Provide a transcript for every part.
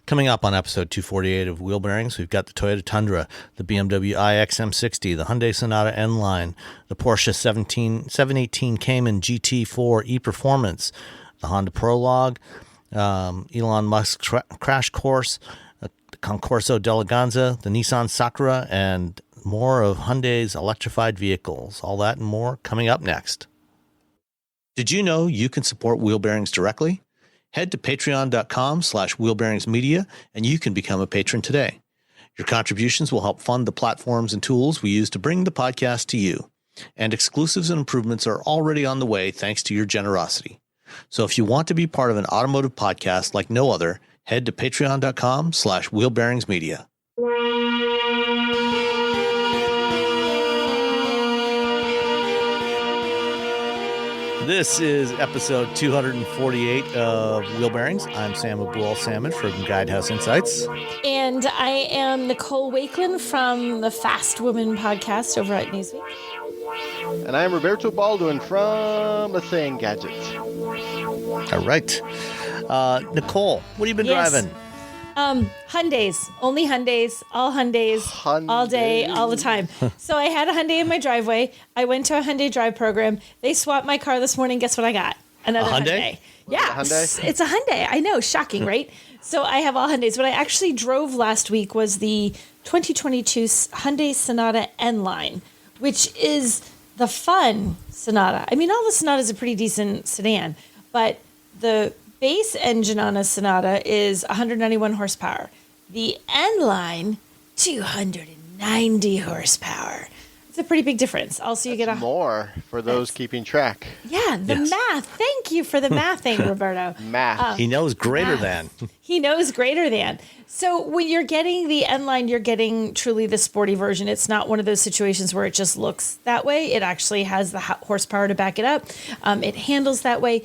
Coming up on episode 248 of Wheel Bearings, we've got the Toyota Tundra, the BMW iX M60, the Hyundai Sonata N-Line, the Porsche 718 Cayman GT4 e-Performance, the Honda Prologue, Elon Musk's Crash Course, the Concorso d'Eleganza, the Nissan Sakura, and more of Hyundai's electrified vehicles. All that and more coming up next. Did you know you can support Wheel Bearings directly? Head to patreon.com/wheelbearingsmedia and you can become a patron today. Your contributions will help fund the platforms and tools we use to bring the podcast to you. And exclusives and improvements are already on the way thanks to your generosity. So if you want to be part of an automotive podcast like no other, head to patreon.com/wheelbearingsmedia. This is episode 248 of Wheel Bearings. I'm Sam Abul-Salmon from Guidehouse Insights. And I am Nicole Wakelin from the Fast Woman podcast over at Newsweek. And I'm Roberto Baldwin from The Thing Gadgets. All right. Nicole, what have you been driving? Hyundais. Only Hyundais. All Hyundais. All day, all the time. So I had a Hyundai in my driveway. I went to a Hyundai drive program. They swapped my car this morning. Guess what I got? Another Hyundai. Yeah. It's a Hyundai. I know. Shocking, right? So I have all Hyundais. What I actually drove last week was the 2022 Hyundai Sonata N-Line, which is the fun Sonata. I mean, all the Sonatas are pretty decent sedan, but the base engine on a Sonata is 191 horsepower. The N-Line, 290 horsepower. It's a pretty big difference. Also, you get more for those keeping track. Yeah, the math. Thank you for the mathing, Roberto. Math. He knows greater than. He knows greater than. So when you're getting the N-Line, you're getting truly the sporty version. It's not one of those situations where it just looks that way. It actually has the horsepower to back it up. It handles that way.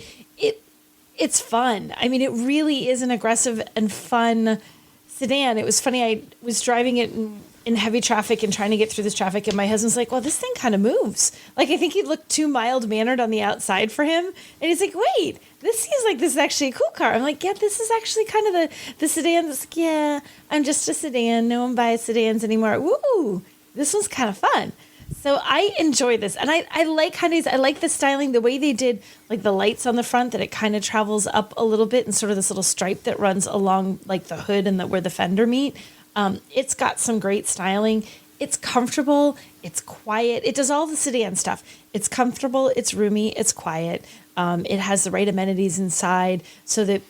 It's fun. I mean, it really is an aggressive and fun sedan. It was funny. I was driving it in heavy traffic and trying to get through this traffic, and my husband's like, well, this thing kind of moves. Like, I think he looked too mild-mannered on the outside for him. And he's like, wait, this seems like this is actually a cool car. I'm like, yeah, this is actually kind of the sedan that's like, yeah, I'm just a sedan. No one buys sedans anymore. Woo, this one's kind of fun. So I enjoy this. And I like Hyundais. I like the styling, the way they did like the lights on the front, that it kind of travels up a little bit and sort of this little stripe that runs along like the hood and where the fender meet. It's got some great styling. It's comfortable. It's quiet. It does all the sedan stuff. It's comfortable. It's roomy. It's quiet. It has the right amenities inside so that,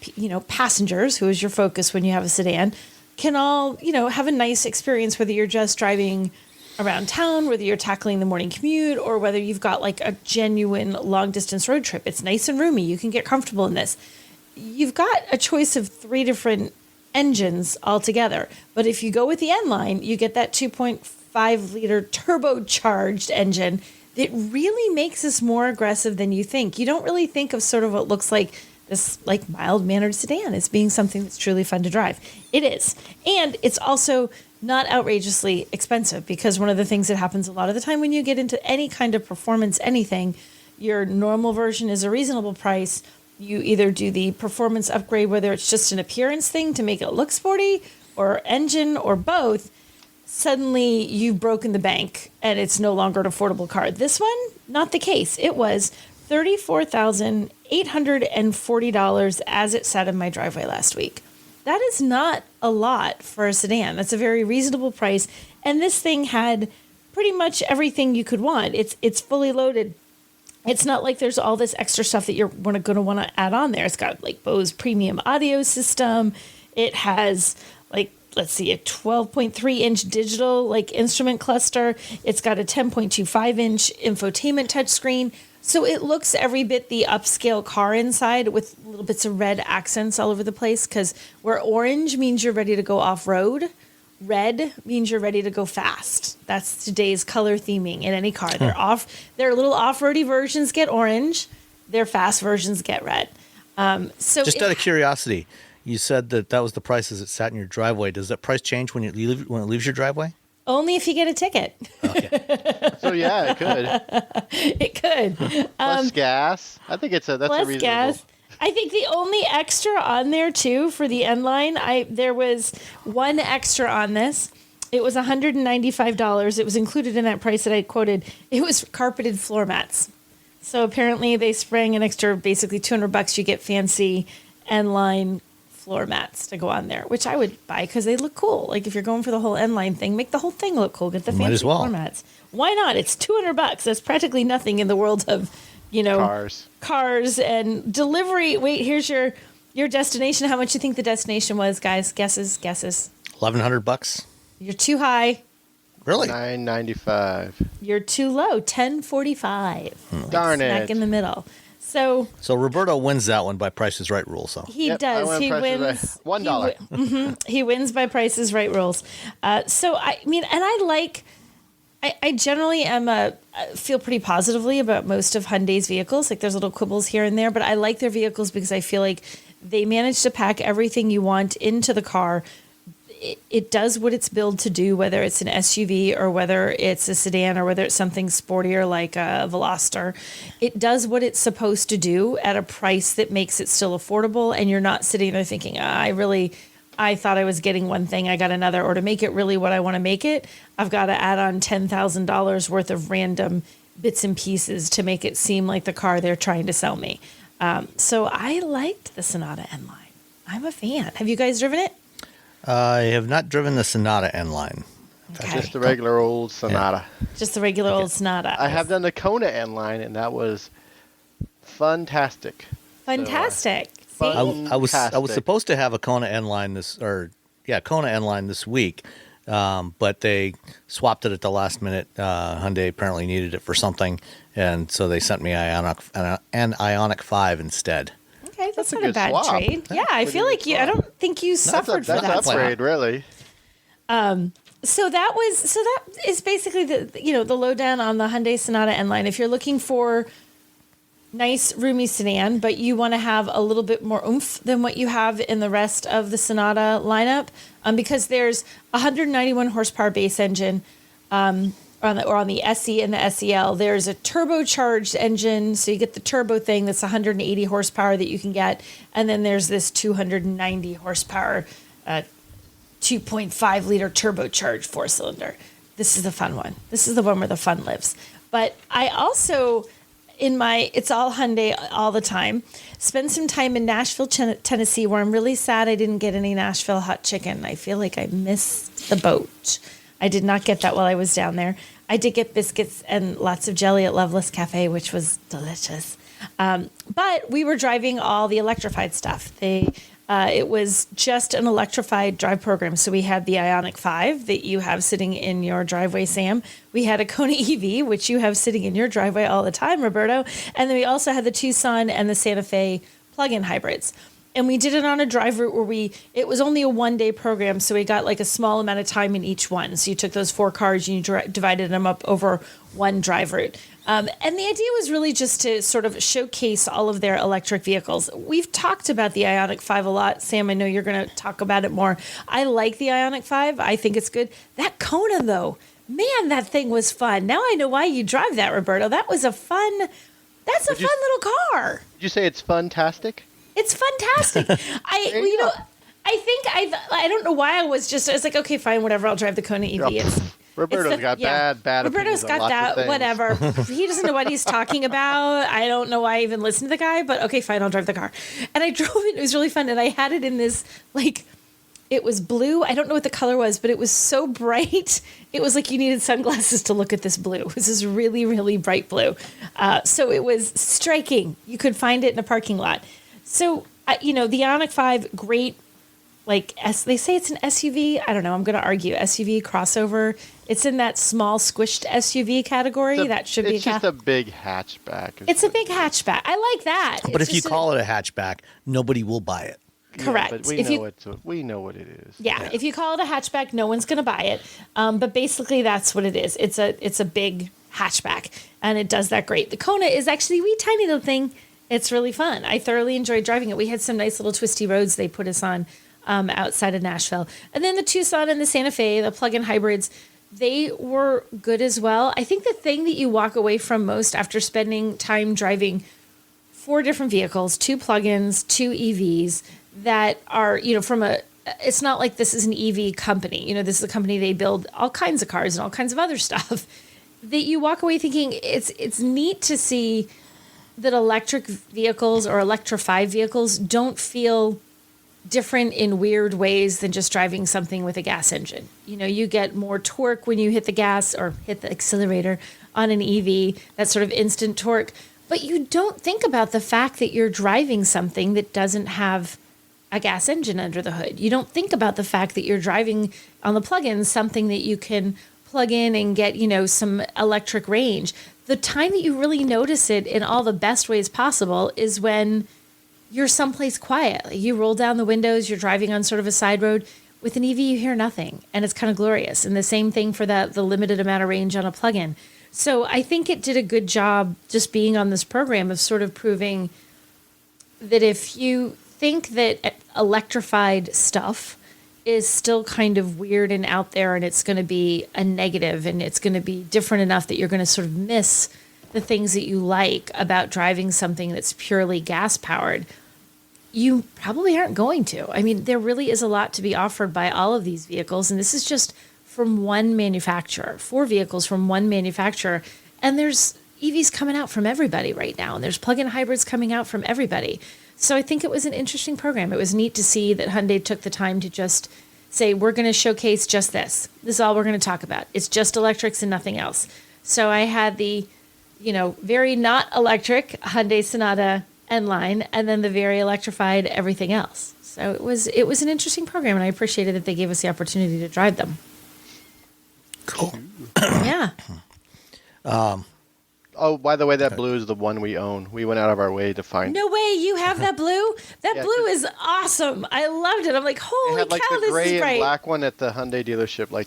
passengers, who is your focus when you have a sedan, can all, have a nice experience, whether you're just driving around town, whether you're tackling the morning commute, or whether you've got like a genuine long distance road trip. It's nice and roomy. You can get comfortable in this. You've got a choice of 3 different engines altogether. But if you go with the N-Line, you get that 2.5 liter turbocharged engine that really makes this more aggressive than you think. You don't really think of sort of what looks like this like mild-mannered sedan as being something that's truly fun to drive. It is. And it's also not outrageously expensive, because one of the things that happens a lot of the time when you get into any kind of performance anything, your normal version is a reasonable price. You either do the performance upgrade, whether it's just an appearance thing to make it look sporty, or engine, or both. Suddenly you've broken the bank and it's no longer an affordable car. This one, not the case. It was $34,840 as it sat in my driveway last week. That is not a lot for a sedan. That's a very reasonable price. And this thing had pretty much everything you could want. It's fully loaded. It's not like there's all this extra stuff that you're going to want to add on there. It's got like Bose premium audio system. It has like, let's see, a 12.3 inch digital like instrument cluster. It's got a 10.25 inch infotainment touchscreen. So it looks every bit the upscale car inside, with little bits of red accents all over the place, because where orange means you're ready to go off-road, red means you're ready to go fast. That's today's color theming in any car. Their little off-roady versions get orange. Their fast versions get red. So just out of curiosity, you said that was the price as it sat in your driveway. Does that price change when it leaves your driveway? Only if you get a ticket. Okay. So yeah, it could. It could. Plus gas. I think that's a reasonable. Gas. I think the only extra on there too for the N line, there was one extra on this. It was $195. It was included in that price that I quoted. It was carpeted floor mats. So apparently they sprang an extra, basically $200. You get fancy N line floor mats to go on there, which I would buy because they look cool. Like if you're going for the whole N line thing, make the whole thing look cool. Get the Might fancy as well. floor mats. Why not? It's $200. That's practically nothing in the world of, cars and delivery. Wait, here's your destination. How much you think the destination was, guys? Guesses. $1,100. You're too high. Really? $9.95. You're too low. $10.45. Darn Smack it. in the middle. So Roberto wins that one by Price is Right rules. So he Yep, I does. went He Price is wins. Right. $1. He wins by Price is Right rules. So I mean, and I generally feel pretty positively about most of Hyundai's vehicles. Like there's little quibbles here and there, but I like their vehicles because I feel like they manage to pack everything you want into the car. It does what it's built to do, whether it's an SUV or whether it's a sedan or whether it's something sportier like a Veloster. It does what it's supposed to do at a price that makes it still affordable, and you're not sitting there thinking, I thought I was getting one thing, I got another, or to make it really what I want to make it, I've got to add on $10,000 worth of random bits and pieces to make it seem like the car they're trying to sell me. So I liked the Sonata N-Line. I'm a fan. Have you guys driven it? I have not driven the Sonata N line. Okay. Just the regular old Sonata. Just the regular old Sonata. I have done the Kona N line, and that was fantastic. Fantastic. fun- See? I was Fantastic. supposed to have a Kona N line Kona N line this week, but they swapped it at the last minute. Hyundai apparently needed it for something, and so they sent me an Ioniq 5 instead. Okay, that's a not a good bad swap. trade. Yeah, I feel like I don't think you suffered for That's that an upgrade, swap. really. So that is basically the lowdown on the Hyundai Sonata N line. If you're looking for nice roomy sedan, but you want to have a little bit more oomph than what you have in the rest of the Sonata lineup, because there's 191 horsepower base engine, on the SE and the SEL. There's a turbocharged engine, so you get the turbo thing that's 180 horsepower that you can get, and then there's this 290 horsepower 2.5 liter turbocharged 4-cylinder. This is the fun one. This is the one where the fun lives. But I also, it's all Hyundai all the time, spend some time in Nashville, Tennessee, where I'm really sad I didn't get any Nashville hot chicken. I feel like I missed the boat. I did not get that while I was down there. I did get biscuits and lots of jelly at Loveless Cafe, which was delicious. But we were driving all the electrified stuff. It was just an electrified drive program. So we had the Ioniq 5 that you have sitting in your driveway, Sam. We had a Kona EV, which you have sitting in your driveway all the time, Roberto. And then we also had the Tucson and the Santa Fe plug-in hybrids. And we did it on a drive route where it was only a 1-day program. So we got like a small amount of time in each one. So you took those 4 cars and you divided them up over one drive route. And the idea was really just to sort of showcase all of their electric vehicles. We've talked about the Ioniq 5 a lot. Sam, I know you're going to talk about it more. I like the Ioniq 5. I think it's good. That Kona, though, man, that thing was fun. Now I know why you drive that, Roberto. That's a fun little car. Did you say it's fantastic? It's fantastic. I don't know why I was like, okay, fine, whatever. I'll drive the Kona EV. Roberto's got bad Roberto's opinions on got lots of that, things. whatever. He doesn't know what he's talking about. I don't know why I even listened to the guy, but okay, fine, I'll drive the car. And I drove it. It was really fun. And I had it in this, it was blue. I don't know what the color was, but it was so bright. It was like you needed sunglasses to look at this blue. It was this really, really bright blue. So it was striking. You could find it in a parking lot. So, the Ioniq 5, great. They say it's an SUV. I don't know. I'm going to argue SUV crossover. It's in that small squished SUV category. It's just a big hatchback. It's a big hatchback. I like that. But if you call it a hatchback, nobody will buy it. Correct. Yeah, but we know what it is. Yeah, if you call it a hatchback, no one's going to buy it. But basically, that's what it is. It's a big hatchback, and it does that great. The Kona is actually a wee tiny little thing. It's really fun. I thoroughly enjoyed driving it. We had some nice little twisty roads they put us on outside of Nashville. And then the Tucson and the Santa Fe, the plug-in hybrids, they were good as well. I think the thing that you walk away from most after spending time driving 4 different vehicles, 2 plug-ins, 2 EVs that are, it's not like this is an EV company. This is a company, they build all kinds of cars and all kinds of other stuff that you walk away thinking it's neat to see that electric vehicles or electrified vehicles don't feel different in weird ways than just driving something with a gas engine. You get more torque when you hit the gas or hit the accelerator on an EV, that sort of instant torque. But you don't think about the fact that you're driving something that doesn't have a gas engine under the hood. You don't think about the fact that you're driving on the plug-in something that you can plug in and get, some electric range. The time that you really notice it in all the best ways possible is when you're someplace quiet. You roll down the windows, you're driving on sort of a side road. With an EV, you hear nothing, and it's kind of glorious. And the same thing for the limited amount of range on a plug-in. So I think it did a good job just being on this program of sort of proving that if you think that electrified stuff is still kind of weird and out there and it's going to be a negative and it's going to be different enough that you're going to sort of miss the things that you like about driving something that's purely gas powered, you probably aren't going to. I mean, there really is a lot to be offered by all of these vehicles. And this is just from one manufacturer, 4 vehicles from one manufacturer. And there's EVs coming out from everybody right now. And there's plug-in hybrids coming out from everybody. So I think it was an interesting program. It was neat to see that Hyundai took the time to just say, we're going to showcase just this. This is all we're going to talk about. It's just electrics and nothing else. So I had the, very not electric Hyundai Sonata N-Line, and then the very electrified everything else. So it was an interesting program, and I appreciated that they gave us the opportunity to drive them. Cool. Yeah. Oh, by the way, that blue is the one we own. We went out of our way to find it. No way, you have that blue? That Yeah, blue is awesome. I loved it. I'm like, They holy had like cow, the this gray is and bright. black one at the Hyundai dealership, like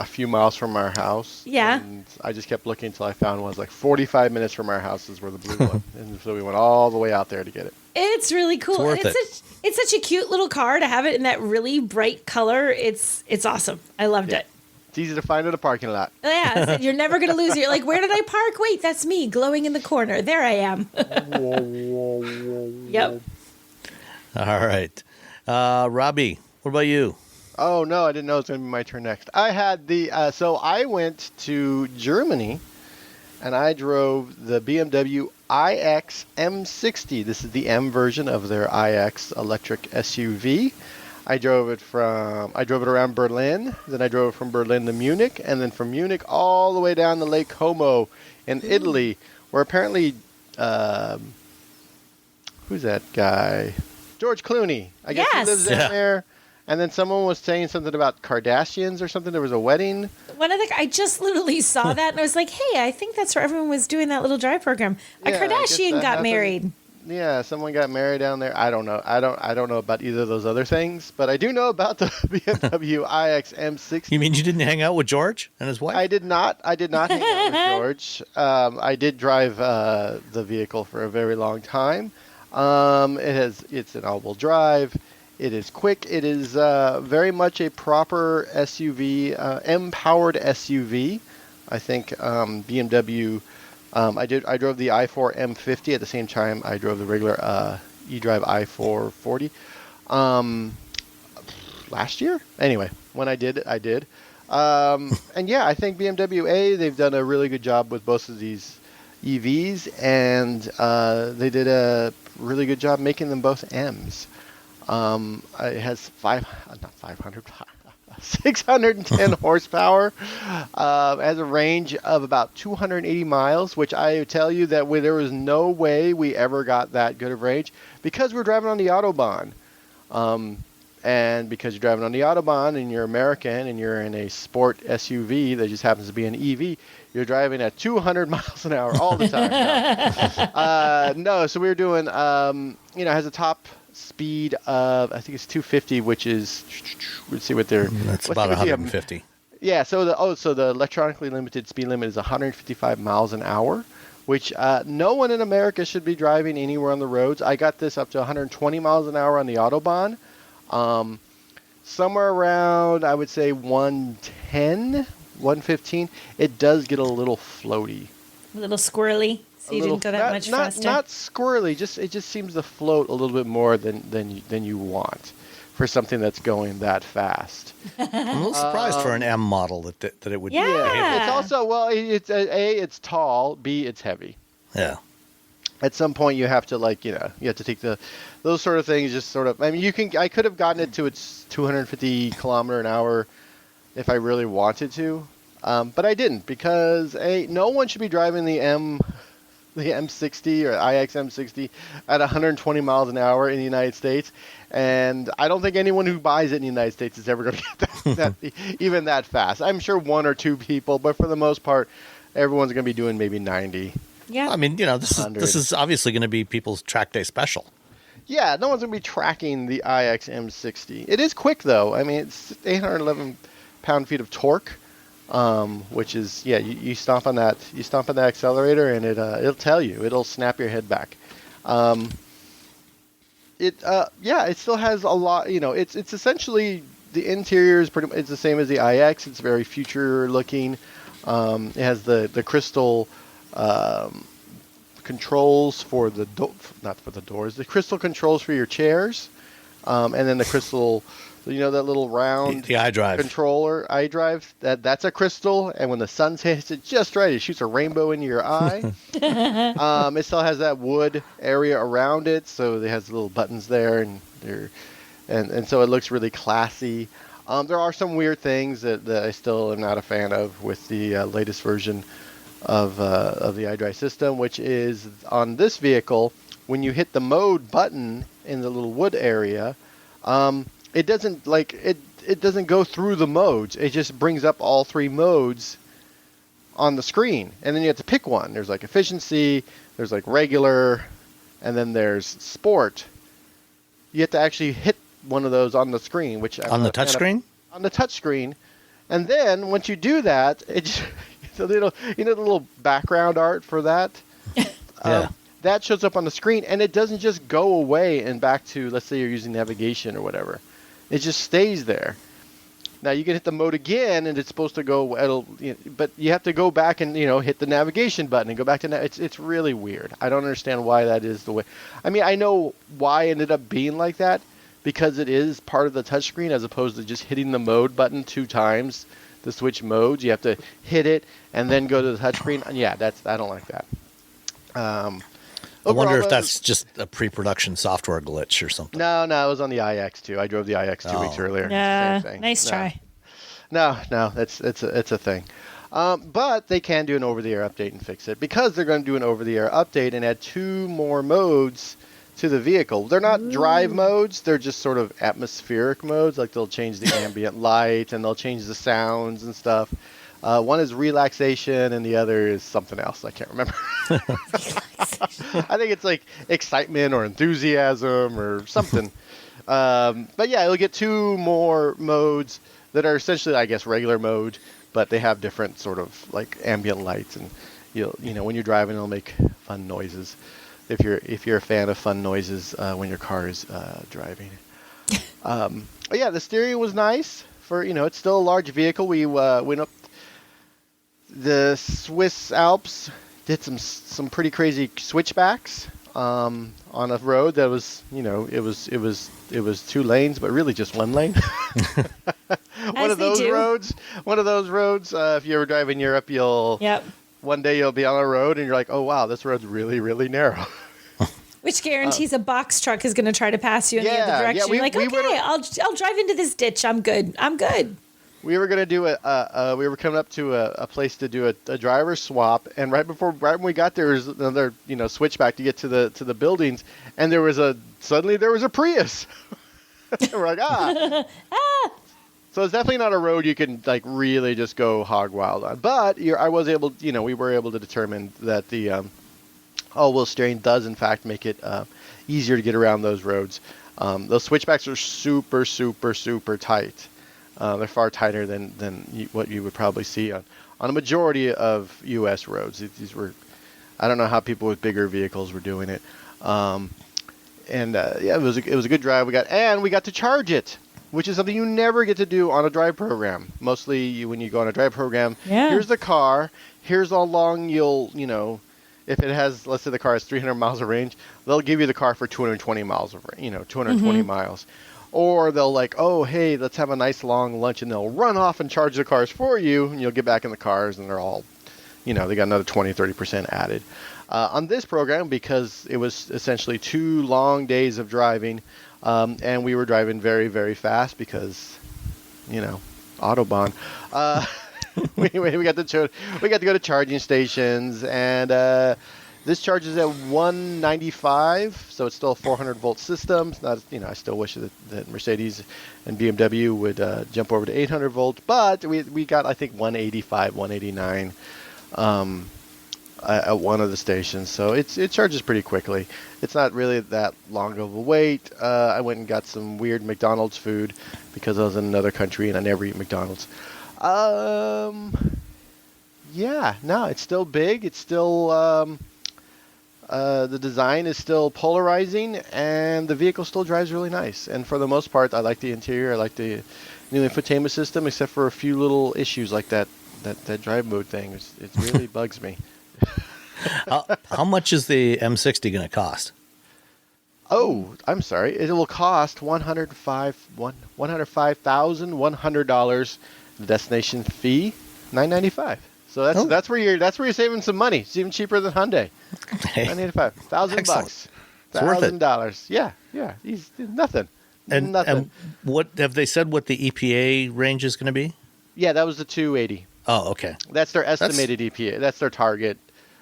a few miles from our house. Yeah. And I just kept looking until I found one. It was like 45 minutes from our house is where the blue one. And so we went all the way out there to get it. It's really cool. It's worth It's such a cute little car to have it in that really bright color. It's awesome. I loved it. It's easy to find in a parking lot. Yeah, I said, you're never going to lose it. You're like, where did I park? Wait, that's me glowing in the corner. There I am. Yep. All right. Robbie, what about you? Oh, no, I didn't know it was going to be my turn next. I had so I went to Germany and I drove the BMW iX M60. This is the M version of their iX electric SUV. I drove it around Berlin, then I drove it from Berlin to Munich, and then from Munich all the way down to Lake Como in Italy, where apparently, who's that guy? George Clooney. I guess he Yes. lives down there. And then someone was saying something about Kardashians or something. There was a wedding. I just literally saw that and I was like, hey, I think that's where everyone was doing that little drive program. A Yeah, I guess Kardashian that got happened. married. Yeah, someone got married down there. I don't know. I don't know about either of those other things, but I do know about the BMW iX M60. You mean you didn't hang out with George and his wife? I did not hang out with George. I did drive the vehicle for a very long time. It's an all-wheel drive. It is quick. It is very much a proper SUV, M-powered SUV. I think BMW. I drove the i4 M50 at the same time I drove the regular eDrive i440 last year. Anyway, when I did it, I did. And yeah, I think BMW they've done a really good job with both of these EVs, and they did a really good job making them both M's. It has 610 horsepower. Has a range of about 280 miles, which I tell you that there was no way we ever got that good of range because we're driving on the Autobahn. And because you're driving on the Autobahn and you're American and you're in a sport SUV that just happens to be an EV, you're driving at 200 miles an hour all the time. No, so we were doing, it has a top speed of, I think it's 250, which is, let's see what they're... That's about 150. Yeah, so the electronically limited speed limit is 155 miles an hour, which no one in America should be driving anywhere on the roads. I got this up to 120 miles an hour on the Autobahn. Somewhere around, I would say 110, 115, it does get a little floaty. A little squirrely. So you didn't go that much faster. Not squirrely. It just seems to float a little bit more than you want for something that's going that fast. I'm a little surprised for an M model that it would. Yeah. It's also it's tall. B, it's heavy. Yeah. At some point, you have to you have to take those sort of things. Just sort of. I mean, I could have gotten it to its 250 kilometer an hour if I really wanted to, but I didn't because no one should be driving the M60 or iX M60 at 120 miles an hour in the United States, and I don't think anyone who buys it in the United States is ever going to get that even that fast. I'm sure one or two people, but for the most part, everyone's going to be doing maybe 90. Yeah. I mean, this is obviously going to be people's track day special. Yeah, no one's going to be tracking the iX M60. It is quick though. I mean, it's 811 pound-feet of torque. Which is you stomp on that accelerator and it'll tell you, it'll snap your head back. It still has a lot, it's essentially the interior is it's the same as the iX. It's very future looking. It has the crystal controls for not for the doors, the crystal controls for your chairs, and then the crystal. That little round the iDrive controller, iDrive, that's a crystal, and when the sun hits it just right, it shoots a rainbow into your eye. It still has that wood area around it, so it has little buttons there, and so it looks really classy. There are some weird things that I still am not a fan of with the latest version of the iDrive system, which is on this vehicle, when you hit the mode button in the little wood area, it doesn't it doesn't go through the modes. It just brings up all three modes on the screen, and then you have to pick one. There's efficiency, there's regular, and then there's sport. You have to actually hit one of those on the screen, which on the touch screen. On the touch screen, and then once you do that, it's the little background art for that. Yeah. That shows up on the screen, and it doesn't just go away and back to, let's say you're using navigation or whatever. It just stays there. Now you can hit the mode again, and it's supposed to go. But you have to go back and hit the navigation button and go back to. It's really weird. I don't understand why that is the way. I mean, I know why it ended up being like that, because it is part of the touchscreen as opposed to just hitting the mode button 2 times to switch modes. You have to hit it and then go to the touchscreen. Yeah, I don't like that. I wonder if that's just a pre-production software glitch or something. No, it was on the iX too. I drove the iX 2 weeks earlier. Yeah, Same thing. nice try. No, it's a thing. But they can do an over-the-air update and fix it, because they're going to do an over-the-air update and add 2 more modes to the vehicle. They're not drive modes. They're just sort of atmospheric modes. They'll change the ambient light and they'll change the sounds and stuff. One is relaxation and the other is something else. I can't remember. I think it's excitement or enthusiasm or something. But yeah, you'll get 2 more modes that are essentially, I guess, regular mode, but they have different sort of ambient lights, and when you're driving, it'll make fun noises. If you're a fan of fun noises when your car is driving. But yeah, the steering was nice for it's still a large vehicle. We went up the Swiss Alps, did some pretty crazy switchbacks on a road that was it was 2 lanes, but really just 1 lane. One of those roads. If you ever drive in Europe, one day you'll be on a road and you're like, oh wow, this road's really, really narrow. Which guarantees a box truck is going to try to pass you in the other direction. You're like, okay, I'll drive into this ditch. I'm good. We were going to do we were coming up to a place to do a driver swap, and right when we got there was another switchback to get to the buildings, and suddenly there was a Prius. We're like So it's definitely not a road you can really just go hog wild on. But we were able to determine that the all-wheel steering does in fact make it easier to get around those roads. Those switchbacks are super, super, super tight. They're far tighter than what you would probably see on a majority of U.S. roads. I don't know how people with bigger vehicles were doing it. It was a good drive. We got to charge it, which is something you never get to do on a drive program. Mostly when you go on a drive program, here's the car, here's how long if it has, let's say the car has 300 miles of range, they'll give you the car for 220 miles of, 220 miles. Or they'll like, oh, hey, let's have a nice long lunch, and they'll run off and charge the cars for you, and you'll get back in the cars, and they're all, they got another 20, 30% added. On this program, because it was essentially 2 long days of driving, and we were driving very, very fast because, Autobahn. we got to go to charging stations, and this charges at 195, so it's still a 400-volt system. It's not, I still wish that Mercedes and BMW would jump over to 800 volt, but we got, I think, 185, 189 at one of the stations, so it charges pretty quickly. It's not really that long of a wait. I went and got some weird McDonald's food because I was in another country and I never eat McDonald's. Yeah, no, it's still big. It's still the design is still polarizing, and the vehicle still drives really nice. And for the most part, I like the interior. I like the new infotainment system, except for a few little issues like that drive mode thing. It really bugs me. How much is the M60 going to cost? Oh, I'm sorry. It will cost $105,100. The destination fee, $995. So that's where you're saving some money. It's even cheaper than Hyundai. $995, $1,000, $1,000. Yeah, he's nothing. And what have they said? What the EPA range is going to be? Yeah, that was the 280. Oh, okay. That's their estimated EPA. That's their target.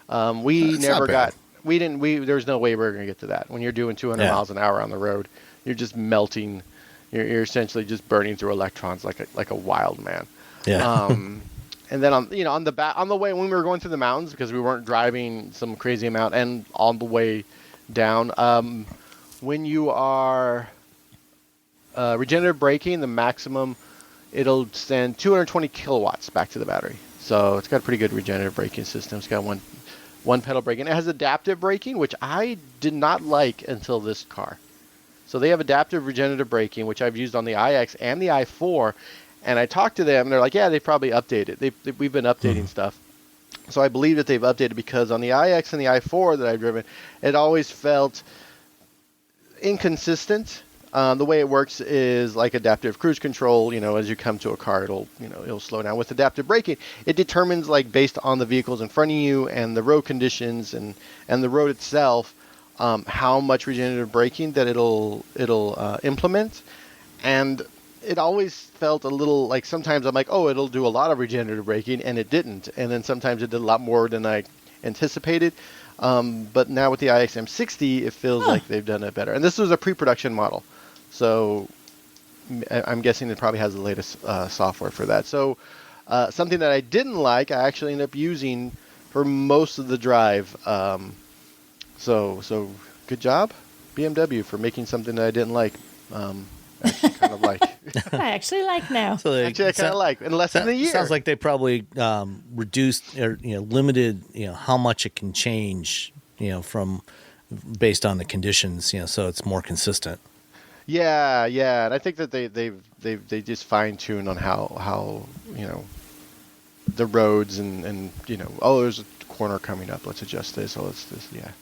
We never got. We didn't. There was no way we were going to get to that. When you're doing 200 miles an hour on the road, you're just melting. You're essentially just burning through electrons like a wild man. Yeah. And then on the way when we were going through the mountains, because we weren't driving some crazy amount, and on the way down, when you are regenerative braking, the maximum it'll send 220 kilowatts back to the battery. So it's got a pretty good regenerative braking system. It's got one pedal braking. It has adaptive braking, which I did not like until this car. So they have adaptive regenerative braking, which I've used on the iX and the i4. And I talked to them, and they're like, yeah, they probably updated. We've been updating stuff. So I believe that they've updated, because on the iX and the i4 that I've driven, it always felt inconsistent. The way it works is like adaptive cruise control. As you come to a car, it'll slow down. With adaptive braking, it determines, like, based on the vehicles in front of you and the road conditions and the road itself, how much regenerative braking that it'll implement. And it always felt a little like, sometimes I'm like, oh, it'll do a lot of regenerative braking, and it didn't. And then sometimes it did a lot more than I anticipated. But now with the iXM60, it feels like they've done it better. And this was a pre-production model, so I'm guessing it probably has the latest software for that. So something that I didn't like, I actually ended up using for most of the drive. So good job, BMW, for making something that I didn't like. Actually kind of like. I actually like now. So I kind of like in less than a year. Sounds like they probably reduced or limited how much it can change from based on the conditions so it's more consistent. Yeah, and I think that they just fine tune on how the roads and oh, there's a corner coming up, let's adjust this. Oh, let's this. Yeah,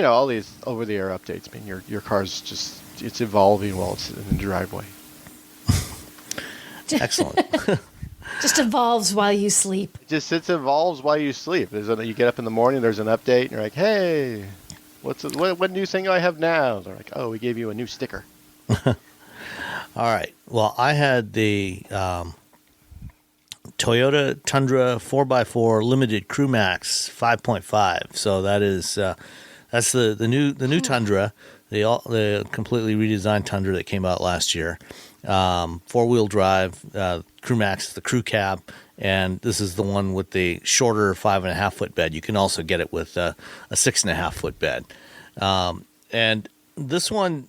all these over the air updates. I mean, your car's just. It's evolving while it's in the driveway. Excellent. Just evolves while you sleep. It evolves while you sleep. You get up in the morning, there's an update, and you're like, hey, what new thing do I have now? They're like, oh, we gave you a new sticker. All right. Well, I had the Toyota Tundra 4x4 Limited Crew Max 5.5. So that's the new Tundra. The completely redesigned Tundra that came out last year. 4-wheel drive, Crew Max, the crew cab, and this is the one with the shorter 5.5 foot bed. You can also get it with a 6.5 foot bed. And this one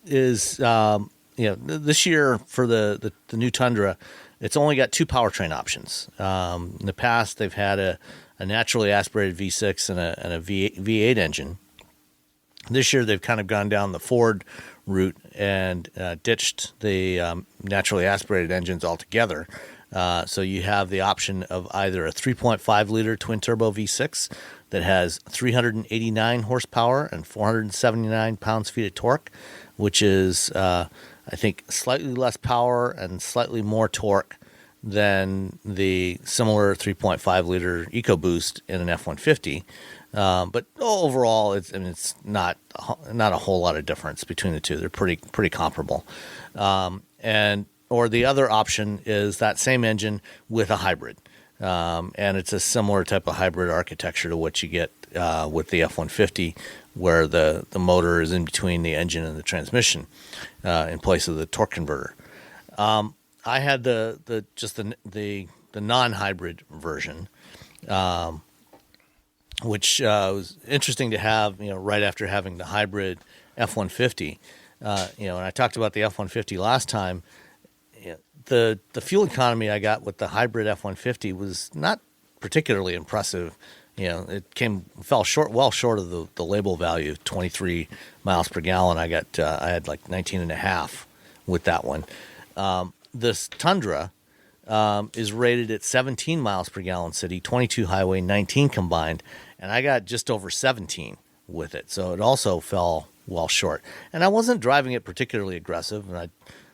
is, this year for the new Tundra, it's only got 2 powertrain options. In the past, they've had a naturally aspirated V6 and a V8 engine. This year, they've kind of gone down the Ford route and ditched the naturally aspirated engines altogether. So you have the option of either a 3.5 liter twin turbo V6 that has 389 horsepower and 479 pounds-feet of torque, which is, I think, slightly less power and slightly more torque than the similar 3.5 liter EcoBoost in an F-150. But overall, it's not a whole lot of difference between the two. They're pretty comparable. Or the other option is that same engine with a hybrid. And it's a similar type of hybrid architecture to what you get with the F-150, where the motor is in between the engine and the transmission in place of the torque converter. I had the non-hybrid version, which was interesting to have, right after having the hybrid F-150. And I talked about the F-150 last time. The fuel economy I got with the hybrid F-150 was not particularly impressive. It fell well short of the label value, 23 miles per gallon. I had like 19 and a half with that one. This Tundra is rated at 17 miles per gallon city, 22 highway, 19 combined, and I got just over 17 with it. So it also fell well short. And I wasn't driving it particularly aggressive, and I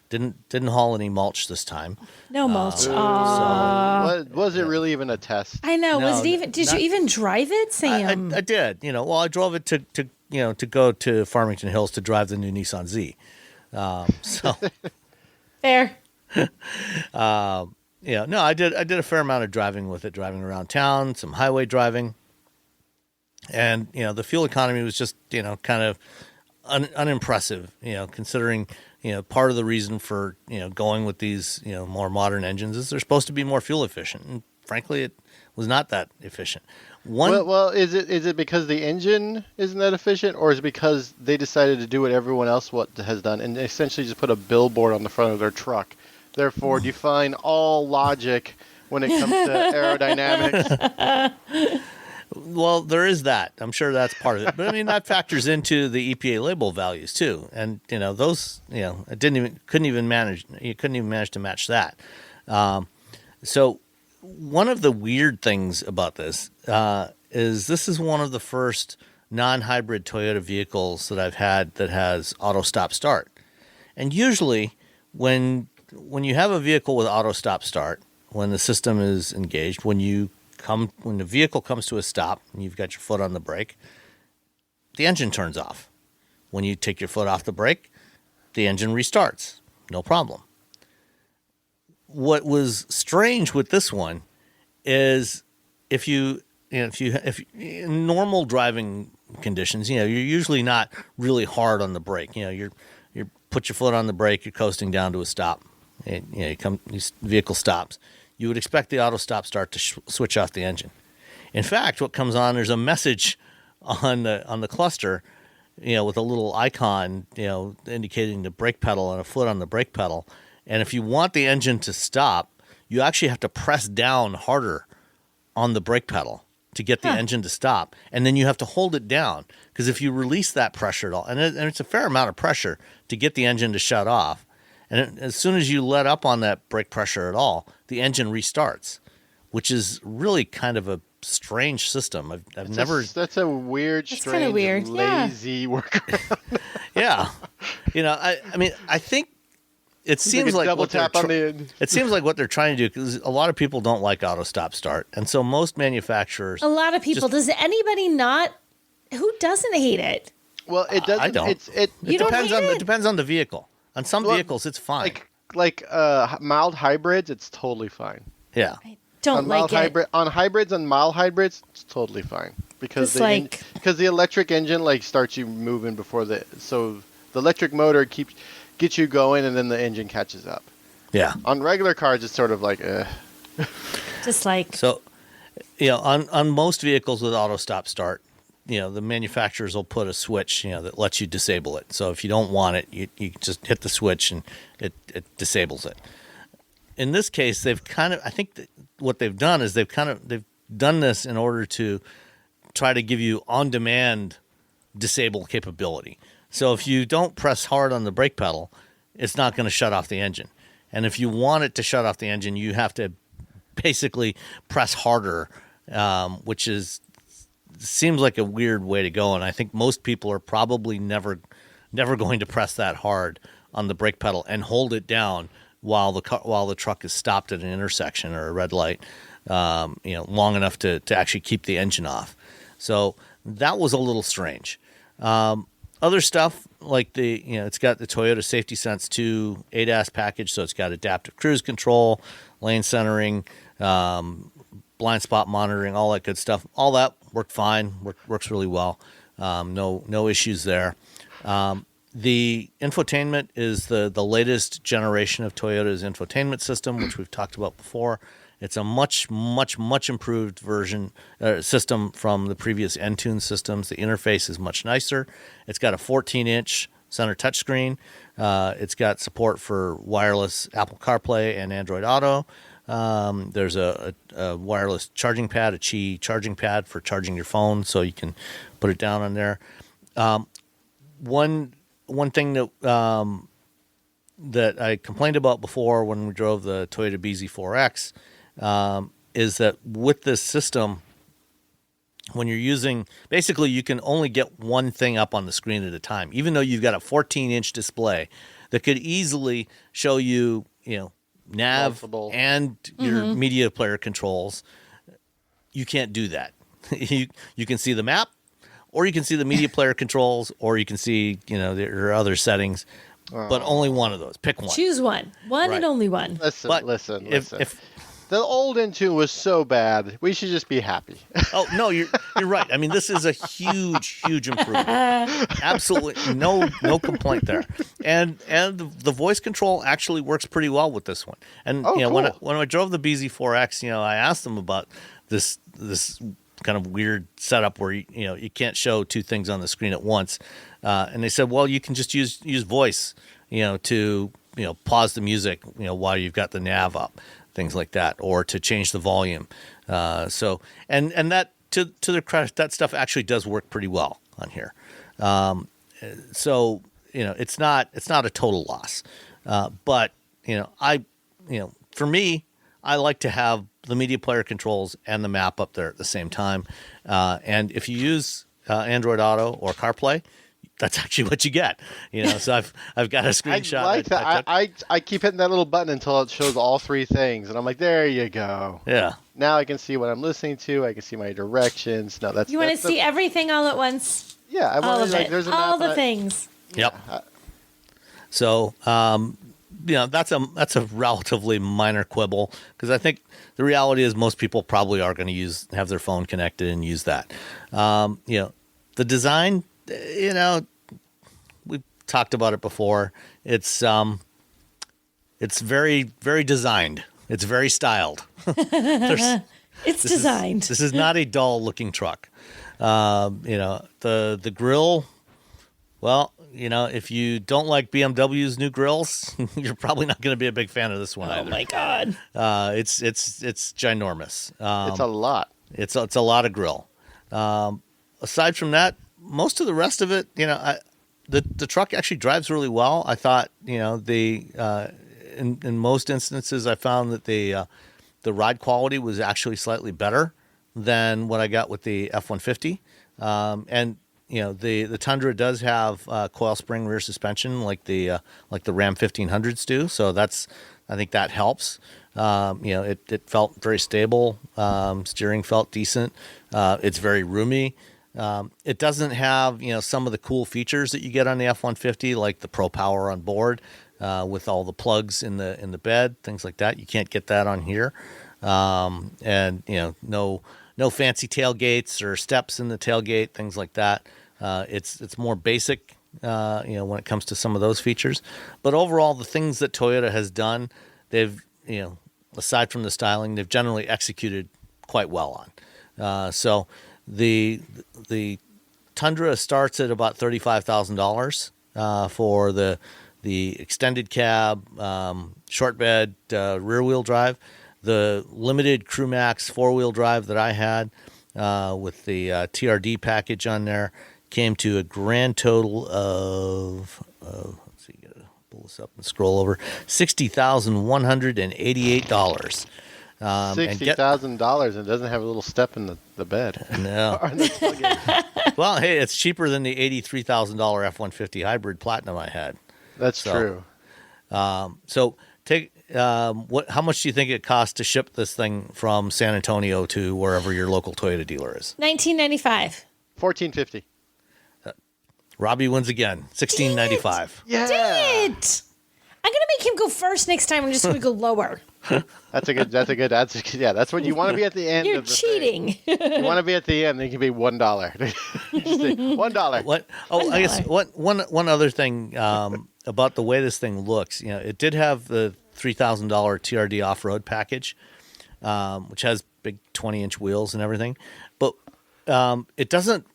didn't haul any mulch this time. No mulch. So, Was it really even a test? I know. No, Was it even? Did you even drive it, Sam? I did. I drove it to go to Farmington Hills to drive the new Nissan Z. So Fair. no, I did a fair amount of driving with it, driving around town, some highway driving, and the fuel economy was just kind of unimpressive. Considering part of the reason for going with these more modern engines is they're supposed to be more fuel efficient, and frankly, it was not that efficient. Well, is it because the engine isn't that efficient, or is it because they decided to do what everyone else has done and essentially just put a billboard on the front of their truck, therefore define all logic when it comes to aerodynamics? Well, there is that. I'm sure that's part of it. But I mean, that factors into the EPA label values too. And those, you couldn't even manage to match that. So one of the weird things about this is one of the first non-hybrid Toyota vehicles that I've had that has auto stop start. And usually when you have a vehicle with auto stop start, when the system is engaged, when the vehicle comes to a stop and you've got your foot on the brake, the engine turns off. When you take your foot off the brake, the engine restarts. No problem. What was strange with this one is if in normal driving conditions, you're usually not really hard on the brake. You put your foot on the brake, you're coasting down to a stop. This vehicle stops. You would expect the auto stop start to switch off the engine. In fact, what comes on, there's a message on the cluster, with a little icon, indicating the brake pedal and a foot on the brake pedal. And if you want the engine to stop, you actually have to press down harder on the brake pedal to get the engine to stop. And then you have to hold it down, because if you release that pressure at all, and it's a fair amount of pressure to get the engine to shut off, and as soon as you let up on that brake pressure at all, the engine restarts, which is really kind of a strange system. That's a weird, strange, weird. lazy workaround. Yeah. I think it seems like double tap on the end. It seems like what they're trying to do, because a lot of people don't like auto stop start, and so most manufacturers. A lot of people. Does anybody not? Who doesn't hate it? Well, it doesn't. I don't. It depends on the vehicle. On some vehicles, it's fine. Like mild hybrids, it's totally fine. Yeah. I don't like it. On hybrids and mild hybrids, it's totally fine because It's the electric engine starts you moving so the electric motor gets you going, and then the engine catches up. Yeah. On regular cars, it's sort of like Just like So, on most vehicles with auto stop start, the manufacturers will put a switch, that lets you disable it. So if you don't want it, you just hit the switch and it disables it. In this case, I think that what they've done is they've done this in order to try to give you on-demand disable capability. So if you don't press hard on the brake pedal, it's not going to shut off the engine. And if you want it to shut off the engine, you have to basically press harder, which seems like a weird way to go. And I think most people are probably never going to press that hard on the brake pedal and hold it down while the truck is stopped at an intersection or a red light, long enough to actually keep the engine off. So that was a little strange. Other stuff like it's got the Toyota Safety Sense 2 ADAS package, so it's got adaptive cruise control, lane centering, blind spot monitoring, all that good stuff. All that worked fine, works really well. No issues there. The infotainment is the latest generation of Toyota's infotainment system, which we've talked about before. It's a much improved system from the previous Entune systems. The interface is much nicer. It's got a 14-inch center touchscreen. It's got support for wireless Apple CarPlay and Android Auto. There's a wireless charging pad, a Qi charging pad for charging your phone, so you can put it down on there. One thing that I complained about before when we drove the Toyota BZ4X is that with this system, when you're using, basically you can only get one thing up on the screen at a time, even though you've got a 14-inch display that could easily show you, nav Multiple. and your media player controls. You can't do that. You can see the map, or you can see the media player controls, or you can see, your other settings, but only one of those. Pick one. Choose one. One Right. and only one. Listen. If The old Entune was so bad. We should just be happy. Oh no, you're right. I mean, this is a huge improvement. Absolutely no complaint there. And the voice control actually works pretty well with this one. And cool. when I drove the BZ4X, I asked them about this kind of weird setup where you can't show two things on the screen at once. And they said, well, you can just use voice, to pause the music, while you've got the nav up. Things like that, or to change the volume. So that to their credit, that stuff actually does work pretty well on here. So it's not a total loss, but for me, I like to have the media player controls and the map up there at the same time. And if you use Android Auto or CarPlay, that's actually what you get. So I've got a screenshot. I like that. I keep hitting that little button until it shows all three things, and I'm like, there you go. Yeah. Now I can see what I'm listening to. I can see my directions. No, that's You want to see everything all at once? Yeah, I All want of it. there's a All map the things. Yep. So, that's a relatively minor quibble, because I think the reality is most people probably are going to have their phone connected and use that. The design, we've talked about it before. It's very, very designed. It's very styled. It's designed. This is not a dull looking truck. The grill, well, if you don't like BMW's new grills, you're probably not going to be a big fan of this one either. Oh my God. It's ginormous. It's a lot. It's a lot of grill. Aside from that, most of the rest of it, the truck actually drives really well. I thought, in most instances, I found that the ride quality was actually slightly better than what I got with the F-150. And the Tundra does have coil spring rear suspension like the Ram 1500s do. So I think that helps. It felt very stable. Steering felt decent. It's very roomy. It doesn't have, some of the cool features that you get on the F-150, like the Pro Power on board, with all the plugs in the bed, things like that. You can't get that on here. And no fancy tailgates or steps in the tailgate, things like that. It's more basic, when it comes to some of those features. But overall, the things that Toyota has done, they've, aside from the styling, they've generally executed quite well on. So the Tundra starts at about $35,000 for the extended cab, short bed, rear wheel drive. The limited Crew Max 4-wheel drive that I had with the TRD package on there came to a grand total of let's see, get a this up and scroll over. $60,188. $60,000 and doesn't have a little step in the bed. No. Or in the plug-in. Well, hey, it's cheaper than the $83,000 F-150 hybrid Platinum I had. That's So, true. So take how much do you think it costs to ship this thing from San Antonio to wherever your local Toyota dealer is? $19.95. $14.50. Robbie wins again. $16.95. Yeah. Dang it! I'm gonna make him go first next time. I'm just gonna go lower. That's yeah, that's what you want to be at the end You're of the thing. cheating. You want to be at the end, then it can be $1. Just say, $1. What? Oh, I guess one other thing about the way this thing looks. You know, it did have the $3,000 TRD off-road package, which has big 20-inch wheels and everything, but it doesn't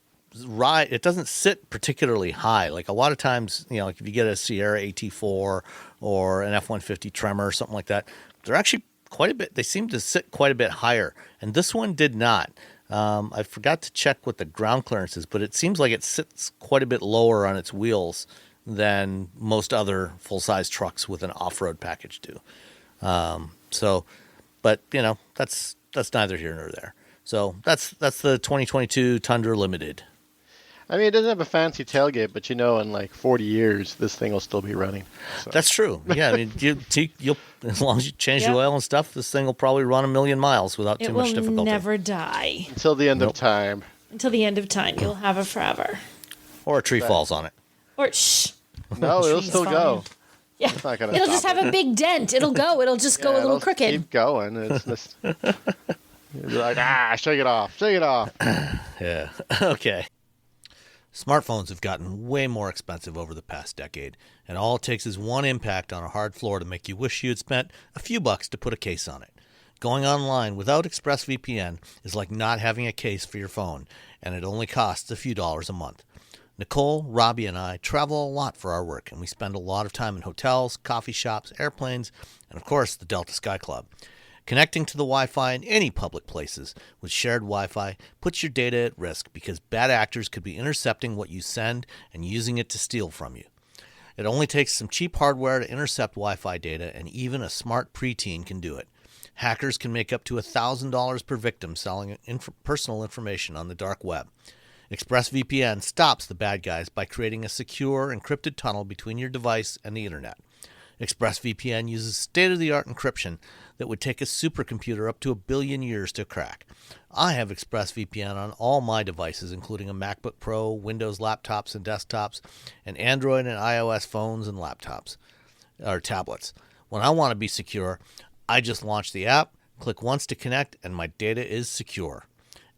ride. It doesn't sit particularly high. Like a lot of times, you know, like if you get a Sierra AT4 or an F-150 Tremor or something like that, they're actually quite a bit. They seem to sit quite a bit higher, and this one did not. I forgot to check what the ground clearance is, but it seems like it sits quite a bit lower on its wheels than most other full-size trucks with an off-road package do. But you know, that's neither here nor there. So that's the 2022 Tundra Limited. I mean, it doesn't have a fancy tailgate, but you know, in like 40 years, this thing will still be running. So. That's true. Yeah, I mean, you'll as long as you change Yep. the oil and stuff, this thing will probably run 1,000,000 miles without It too will much difficulty. never die. Until the end Nope. of time. Until the end of time, you'll have it forever. Or a tree falls on it. Or shh. No, it'll Tree's still fine. go. Yeah. It's not gonna It'll stop just have it. a big dent. It'll go. It'll just go a Yeah, little it'll crooked. Keep going. It's just you're like, shake it off, shake it off. Yeah. Okay. Smartphones have gotten way more expensive over the past decade, and all it takes is one impact on a hard floor to make you wish you had spent a few bucks to put a case on it. Going online without ExpressVPN is like not having a case for your phone, and it only costs a few dollars a month. Nicole, Robbie, and I travel a lot for our work, and we spend a lot of time in hotels, coffee shops, airplanes, and of course the Delta Sky Club. Connecting to the Wi-Fi in any public places with shared Wi-Fi puts your data at risk because bad actors could be intercepting what you send and using it to steal from you. It only takes some cheap hardware to intercept Wi-Fi data, and even a smart preteen can do it. Hackers can make up to $1,000 per victim selling personal information on the dark web. ExpressVPN stops the bad guys by creating a secure, encrypted tunnel between your device and the internet. ExpressVPN uses state-of-the-art encryption that would take a supercomputer up to 1 billion years to crack. I have ExpressVPN on all my devices, including a MacBook Pro, Windows laptops and desktops, and Android and iOS phones and laptops, or tablets. When I want to be secure, I just launch the app, click once to connect, and my data is secure.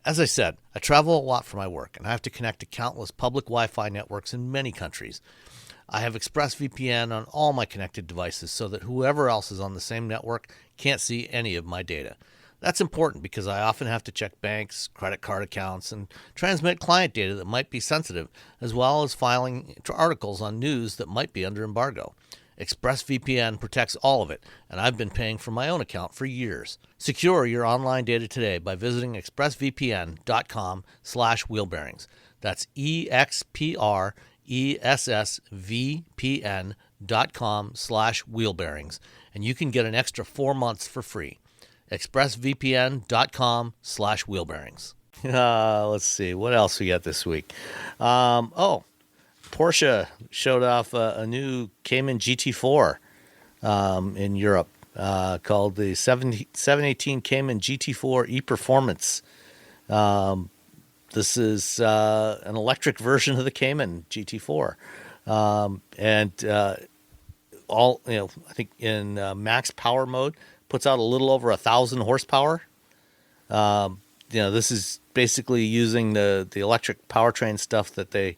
As I said, I travel a lot for my work, and I have to connect to countless public Wi-Fi networks in many countries. I have ExpressVPN on all my connected devices so that whoever else is on the same network can't see any of my data. That's important because I often have to check banks, credit card accounts, and transmit client data that might be sensitive, as well as filing articles on news that might be under embargo. ExpressVPN protects all of it, and I've been paying for my own account for years. Secure your online data today by visiting expressvpn.com/wheelbearings. That's expressvpn.com/wheelbearings, and you can get an extra 4 months for free. expressvpn.com/wheelbearings. Let's see. What else we got this week? Porsche showed off a new Cayman GT4 in Europe called the 718 Cayman GT4 e-Performance. This is an electric version of the Cayman GT4. I think in max power mode, puts out a little over 1,000 horsepower. This is basically using the electric powertrain stuff that they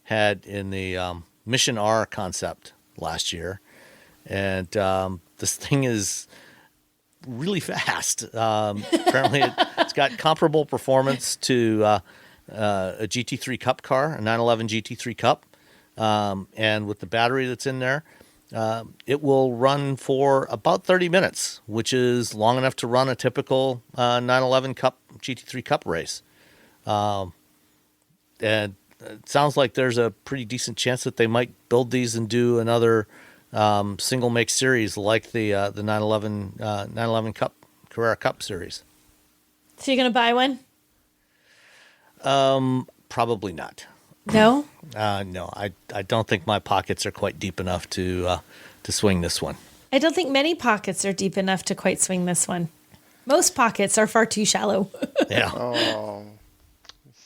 had in the Mission R concept last year. And this thing is really fast. Apparently it's got comparable performance to a GT3 Cup car, a 911 GT3 Cup. And with the battery that's in there, it will run for about 30 minutes, which is long enough to run a typical 911 Cup GT3 Cup race. And it sounds like there's a pretty decent chance that they might build these and do another single make series like the 911 Cup Carrera Cup series. So you're gonna buy one? Probably not. No. No, I don't think my pockets are quite deep enough to swing this one. I don't think many pockets are deep enough to quite swing this one. Most pockets are far too shallow. Yeah. Oh,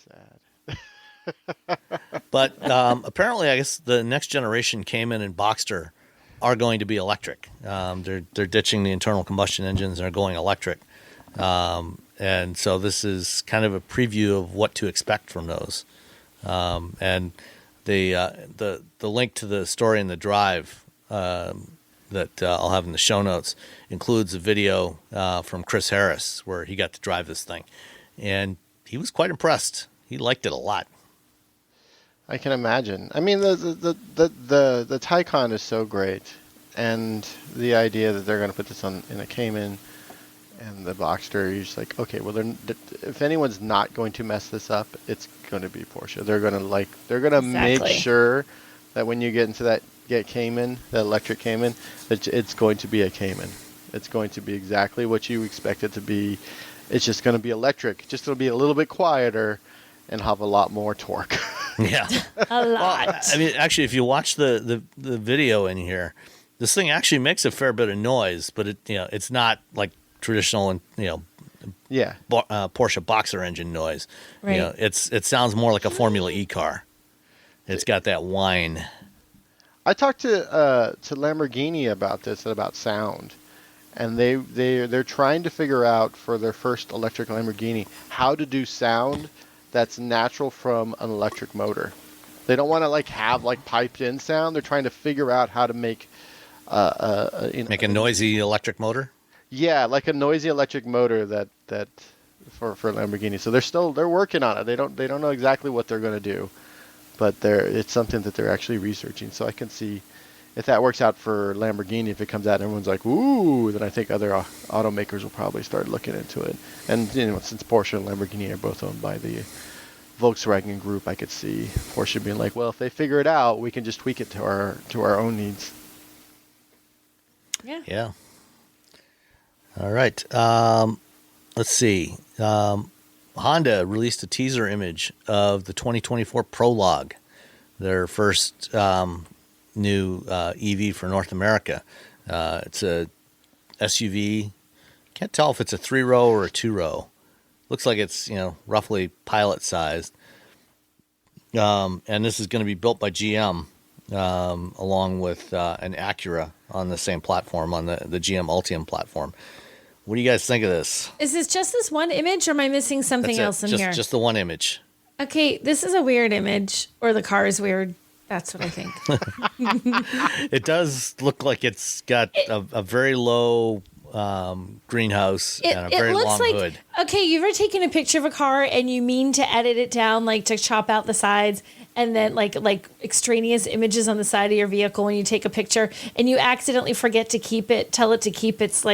sad. But apparently, I guess the next generation Cayman and Boxster are going to be electric. They're ditching the internal combustion engines and are going electric. And so this is kind of a preview of what to expect from those. And the link to the story in the drive that I'll have in the show notes includes a video from Chris Harris where he got to drive this thing, and he was quite impressed. He liked it a lot. I can imagine. I mean, the Taycan is so great, and the idea that they're going to put this in a Cayman and the Boxster, you're just like, okay, well, if anyone's not going to mess this up, it's going to be Porsche. They're going to make Exactly. sure that when you get into that Cayman, that electric Cayman, that it's going to be a Cayman. It's going to be exactly what you expect it to be. It's just going to be electric. Just it'll be a little bit quieter and have a lot more torque. Yeah. A lot. Well, I mean, actually, if you watch the video in here, this thing actually makes a fair bit of noise, but it's not like traditional and Yeah. Porsche Boxer engine noise. Right. It sounds more like a Formula E car. It's got that whine. I talked to Lamborghini about this and about sound, and they're trying to figure out for their first electric Lamborghini how to do sound that's natural from an electric motor. They don't want to have piped in sound. They're trying to figure out how to make Make a noisy electric motor. Yeah, like a noisy electric motor that for Lamborghini. So they're working on it. They don't know exactly what they're going to do, but it's something that they're actually researching. So I can see if that works out for Lamborghini, if it comes out and everyone's like, ooh, then I think other automakers will probably start looking into it. And since Porsche and Lamborghini are both owned by the Volkswagen Group, I could see Porsche being like, well, if they figure it out, we can just tweak it to our own needs. Yeah. Yeah. All right. Let's see. Honda released a teaser image of the 2024 Prologue, their first new EV for North America. It's a SUV. Can't tell if it's a 3-row or a 2-row. Looks like it's roughly pilot sized. And this is going to be built by GM along with an Acura on the same platform, on the GM Ultium platform. What do you guys think of this? Is this just this one image, or am I missing something That's else in here? Just the one image. Okay, this is a weird image, or the car is weird. That's what I think. It does look like it's got a very low greenhouse and a very long hood. Okay, you ever taken a picture of a car and you mean to edit it down, like to chop out the sides, and then like extraneous images on the side of your vehicle when you take a picture, and you accidentally forget to tell it to keep its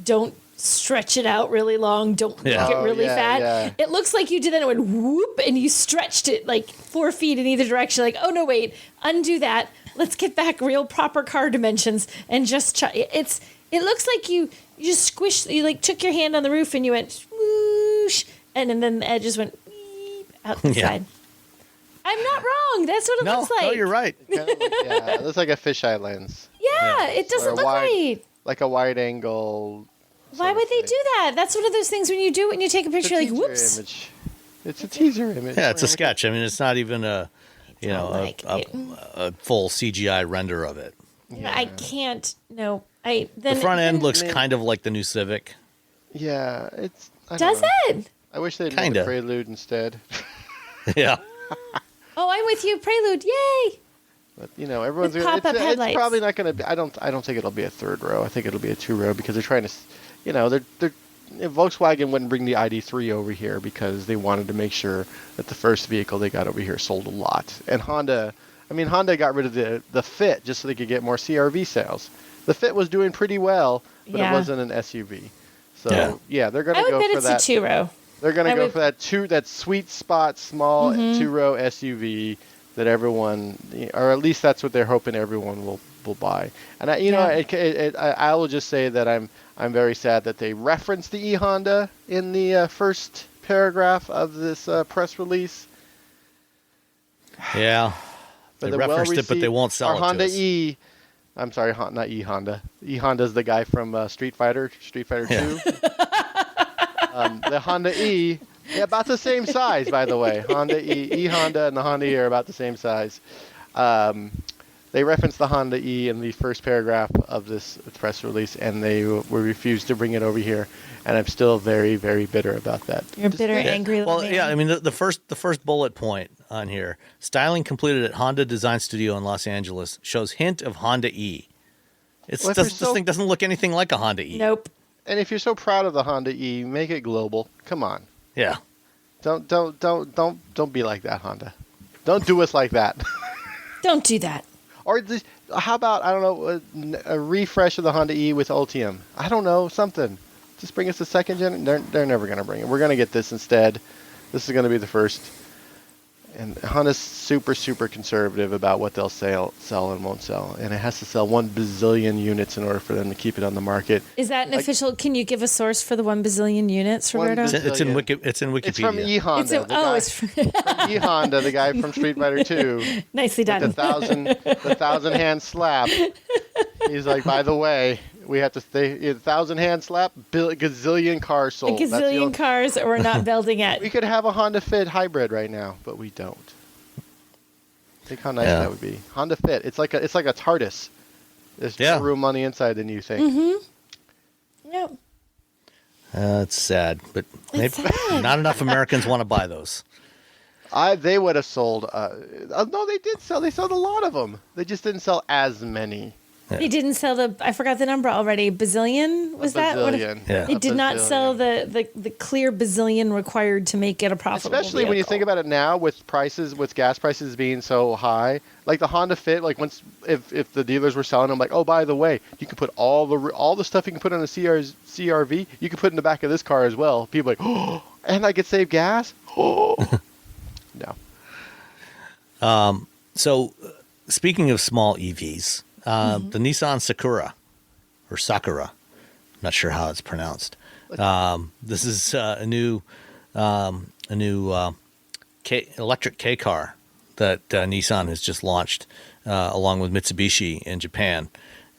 don't stretch it out really long, don't make it really fat. Yeah. It looks like you did that and went whoop, and you stretched it like 4 feet in either direction. Like, oh no, wait, undo that. Let's get back real proper car dimensions and just it looks like you just squished. You took your hand on the roof and you went swoosh, and then the edges went beep out the side. I'm not wrong. That's what it looks like. No, you're right. It looks like a fisheye lens, Yeah, it doesn't look right. like a wide angle. Why would they do that? That's one of those things when you take a picture, you're like, whoops. Image. It's a teaser image. Yeah, it's a sketch. I mean, it's not even a full CGI render of it. Yeah. I can't. No, The front end looks kind of like the new Civic. Yeah, I don't Does know. it? I wish they'd made Kinda. the Prelude instead. Yeah. Oh, I'm with you. Prelude, yay! But everyone's With gonna. pop-up It's headlights. probably not going to be. I don't think it'll be a 3rd row. I think it'll be a 2-row because they're trying to. Volkswagen wouldn't bring the ID3 over here because they wanted to make sure that the first vehicle they got over here sold a lot. And Honda got rid of the Fit just so they could get more CRV sales. The Fit was doing pretty well, but Yeah. it wasn't an SUV. So they're going I to would go bet for it's that. a 2-row. They're going to I go would- for that sweet spot, small 2-row SUV that everyone, or at least that's what they're hoping everyone people buy. And I will just say that I'm very sad that they referenced the E-Honda in the first paragraph of this press release. Yeah. They referenced it, but they won't sell our it Honda to us. E. I'm sorry, not E-Honda. E-Honda's the guy from Street Fighter 2. The Honda E, about the same size, by the way. E-Honda and the Honda E are about the same size. They referenced the Honda E in the first paragraph of this press release, and they refused to bring it over here. And I'm still very, very bitter about that. You're a bitter, angry little Well, man. yeah, I mean, the first bullet point on here, styling completed at Honda Design Studio in Los Angeles, shows hint of Honda E. This thing doesn't look anything like a Honda E. Nope. And if you're so proud of the Honda E, make it global. Come on. Yeah. Don't be like that, Honda. Don't do us like that. Don't do that. Or how about, I don't know, a refresh of the Honda E with Ultium? I don't know, something. Just bring us the second gen. They're never going to bring it. We're going to get this instead. This is going to be the first. And Honda's super, super conservative about what they'll sell and won't sell. And it has to sell 1 bazillion units in order for them to keep it on the market. Is that an official? Can you give a source for the 1 bazillion units, Roberto? It's in Wikipedia. It's from E-Honda. It's from E-Honda, the guy from Street Fighter 2. Nicely done. The 1,000 hand slap. He's like, by the way, we have to stay 1,000 hand slap, gazillion cars A sold. gazillion cars, or we're not building it. We could have a Honda Fit hybrid right now, but we don't. Think how nice that would be. Honda Fit. It's like a TARDIS. There's more room on the inside than you think. Mm-hmm. Yep. It's sad, but It's sad. not enough Americans want to buy those. They would have sold. No, they did sell. They sold a lot of them. They just didn't sell as many. They didn't sell I forgot the number already. Bazillion? Was that what? Bazillion. Yeah. They did not sell the clear bazillion required to make it a profitable Especially when you think about it now with gas prices being so high. Like the Honda Fit, like if the dealers were selling them, like, oh, by the way, you can put all the stuff you can put on a CRV, you can put in the back of this car as well. People are like, oh, and I could save gas? Oh. No. So, speaking of small EVs, the Nissan Sakura, or Sakura, I'm not sure how it's pronounced. This is a new electric K car that Nissan has just launched, along with Mitsubishi in Japan.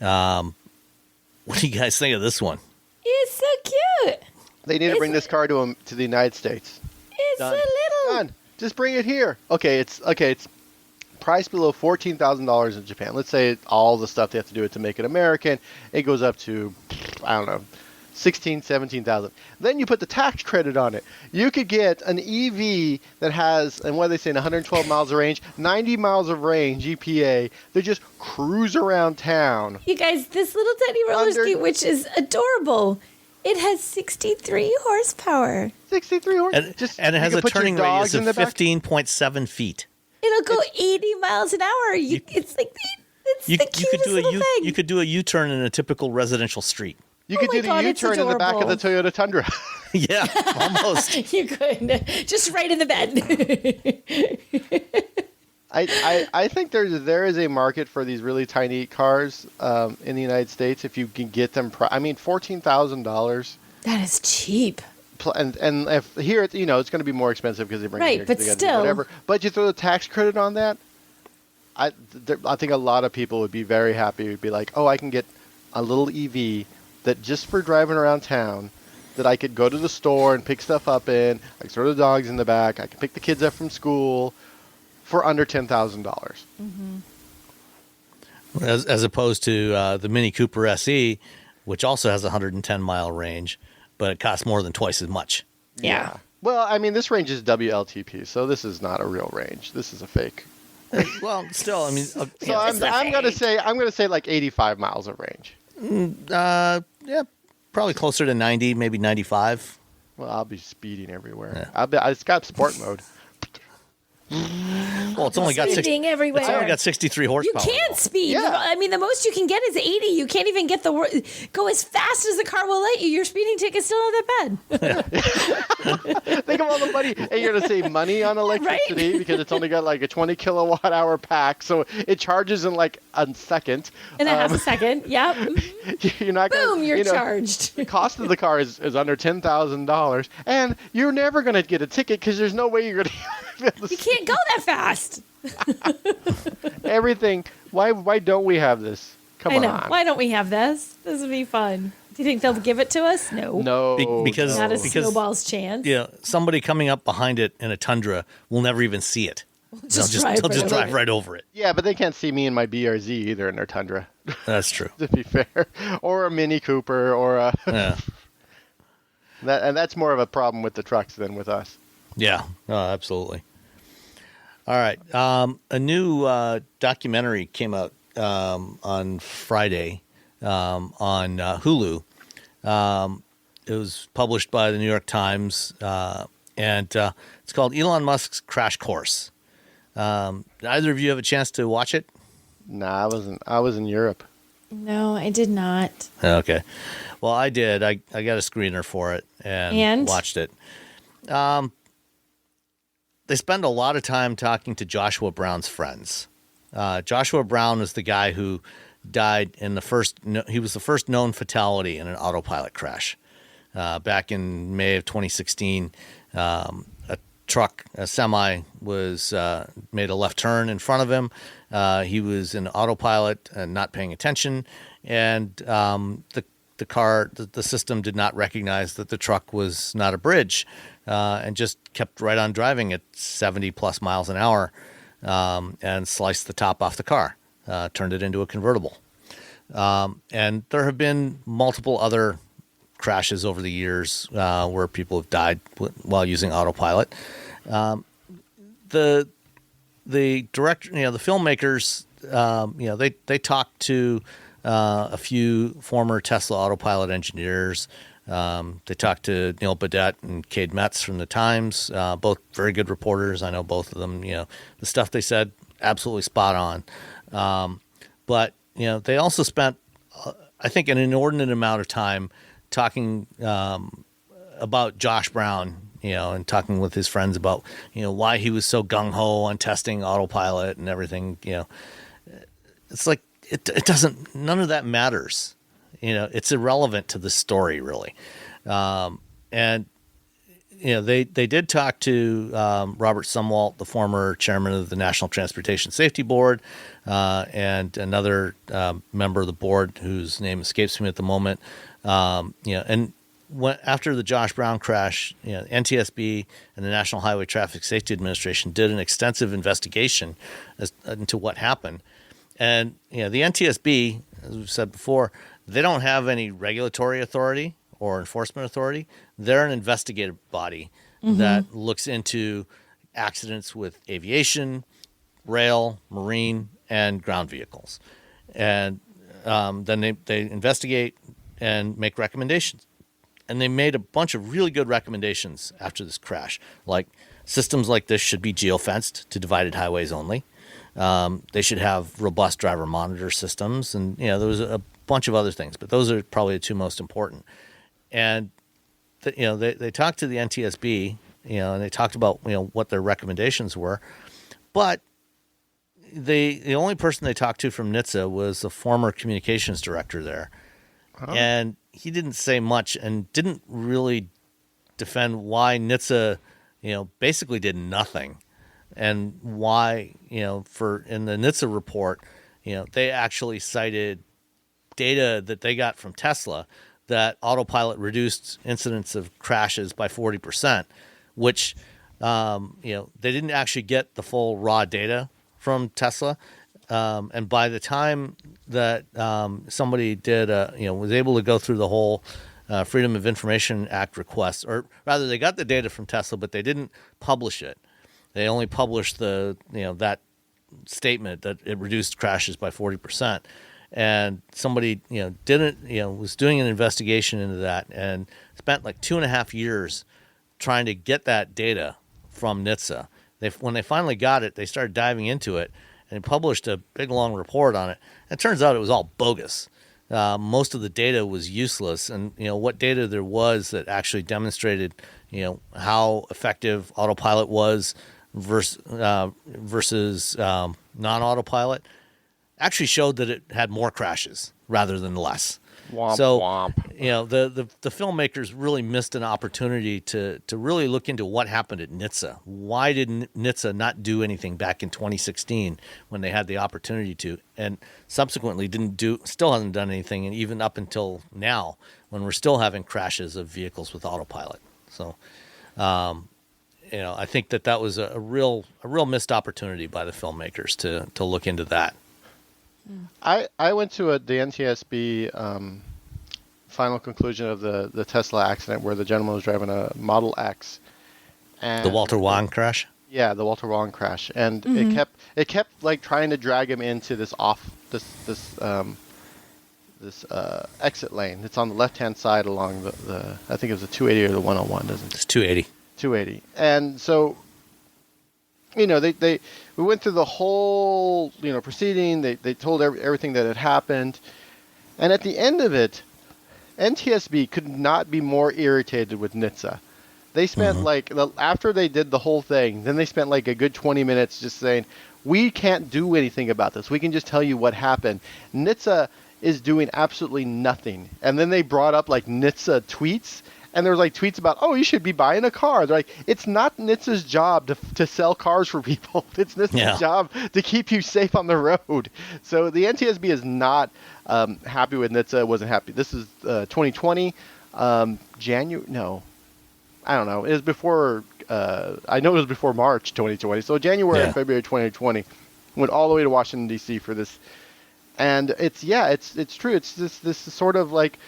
What do you guys think of this one? it's so cute. They need to bring this car to the United States. It's Done. a little. Done. Just bring it here. Okay, it's priced below $14,000 in Japan. Let's say all the stuff they have to do to make it American, it goes up to, I don't know, 16, 17,000. Then you put the tax credit on it. You could get an EV that has, and what are they saying, 112 miles of range, 90 miles of range EPA. They just cruise around town. You guys, this little tiny roller skate, which is adorable, it has 63 horsepower. 63 horses. And it has a turning radius of 15.7 feet. It'll go 80 miles an hour. It's like it's the cutest little thing. You could do a U-turn in a typical residential street. You could do the U-turn in the back of the Toyota Tundra. Yeah, almost. You could just right in the bed. I think there is a market for these really tiny cars in the United States if you can get them. $14,000. That is cheap. And if here, it's going to be more expensive because they bring it here, but they gotta do still. whatever. But you throw the tax credit on that. I think a lot of people would be very happy. Would be like, oh, I can get a little EV that just for driving around town, that I could go to the store and pick stuff up in. I can throw the dogs in the back. I can pick the kids up from school for under $10,000. Mm-hmm. As opposed to the Mini Cooper SE, which also has a 110-mile range, but it costs more than twice as much. Yeah. Well, I mean, this range is WLTP, so this is not a real range. This is a fake. Well, still, I mean, So I'm gonna say like 85 miles of range. yeah, probably closer to 90, maybe 95. Well, I'll be speeding everywhere. Yeah. It's got sport mode. Well, it's only got Speeding everywhere. It's only got 63 You horsepower. can't speed. Yeah. I mean, the most you can get is 80. You can't even get go as fast as the car will let you. Your speeding ticket's still not that bad. Think of all the money, and you're going to save money on electricity because it's only got like a 20 kilowatt hour pack, so it charges in like a second. In a half a second. Yep. You're not gonna, Boom, you're you know, charged. The cost of the car is under $10,000, and you're never going to get a ticket because there's no way you're going to. You can't go that fast. Everything. Why don't we have this? Come I know. on. Why don't we have this? This would be fun. Do you think they'll give it to us? No. No. Because- Not a because- snowball's chance. Yeah, somebody coming up behind it in a Tundra will never even see it. Just they'll drive just, right over drive it. right over it. Yeah, but they can't see me in my BRZ either in their Tundra, That's true. to be fair. Or a Mini Cooper, or a. Yeah, And that's more of a problem with the trucks than with us. yeah, absolutely. All right, a new documentary came out on Friday on Hulu. It was published by the New York Times, and it's called Elon Musk's Crash Course. Did either of you have a chance to watch it? Nah, I wasn't. I was in Europe. No, I did not. Okay. Well, I did. I got a screener for it and watched it. They spend a lot of time talking to Joshua Brown's friends. Joshua Brown is the guy who died in he was the first known fatality in an autopilot crash. Back in May of 2016, a semi was made a left turn in front of him. He was in autopilot and not paying attention, and the system did not recognize that the truck was not a bridge, and just kept right on driving at 70 plus miles an hour, and sliced the top off the car, turned it into a convertible. And there have been multiple other crashes over the years where people have died while using autopilot. The director, the filmmakers, they talked to a few former Tesla autopilot engineers. They talked to Neil Badet and Cade Metz from the Times, both very good reporters. I know both of them. The stuff they said, absolutely spot on. But they also spent, I think, an inordinate amount of time talking about Josh Brown, and talking with his friends about, why he was so gung-ho on testing autopilot and everything. It's like it doesn't, none of that matters. It's irrelevant to the story, really. And they did talk to Robert Sumwalt, the former chairman of the National Transportation Safety Board, and another member of the board whose name escapes me at the moment. And after the Josh Brown crash, NTSB and the National Highway Traffic Safety Administration did an extensive investigation into what happened. And the NTSB, as we've said before, they don't have any regulatory authority or enforcement authority. They're an investigative body that looks into accidents with aviation, rail, marine, and ground vehicles. And then they investigate and make recommendations. And they made a bunch of really good recommendations after this crash, like systems like this should be geofenced to divided highways only. They should have robust driver monitor systems, and there was a bunch of other things, but those are probably the two most important. And they talked to the NTSB, and they talked about what their recommendations were, but the only person they talked to from NHTSA was the former communications director there, and he didn't say much and didn't really defend why NHTSA basically did nothing. And why, in the NHTSA report, they actually cited data that they got from Tesla that autopilot reduced incidents of crashes by 40%, which, they didn't actually get the full raw data from Tesla. And by the time that somebody was able to go through the whole Freedom of Information Act request, or rather they got the data from Tesla, but they didn't publish it. They only published that statement that it reduced crashes by 40%. And somebody, was doing an investigation into that and spent like 2.5 years trying to get that data from NHTSA. when they finally got it, they started diving into it and published a big long report on it. And it turns out it was all bogus. Most of the data was useless, and what data there was that actually demonstrated how effective autopilot was versus non-autopilot actually showed that it had more crashes rather than less. Womp, So, womp. the filmmakers really missed an opportunity to really look into what happened at NHTSA. Why did NHTSA not do anything back in 2016 when they had the opportunity to, and subsequently still hasn't done anything, and even up until now when we're still having crashes of vehicles with autopilot. So, I think that was a real missed opportunity by the filmmakers to look into that. I went to the NTSB final conclusion of the Tesla accident where the gentleman was driving a Model X. And The Walter Wang crash? Yeah, the Walter Wang crash, and it kept like trying to drag him into this exit lane. It's on the left-hand side along the I think it was the 280 or the 101, doesn't it? It's 280. 280. And so, we went through the whole, proceeding. They told everything that had happened. And at the end of it, NTSB could not be more irritated with NHTSA. They spent after they did the whole thing, then they spent like a good 20 minutes just saying, we can't do anything about this. We can just tell you what happened. NHTSA is doing absolutely nothing. And then they brought up like NHTSA tweets. And there was like tweets about, oh, you should be buying a car. They're like, it's not NHTSA's job to sell cars for people. It's NHTSA's job to keep you safe on the road. So the NTSB is not happy with NHTSA. Wasn't happy. This is 2020, January. No, I don't know. It was before. I know it was before March 2020. So January and February 2020 went all the way to Washington D.C. for this. And it's true. It's this sort of like.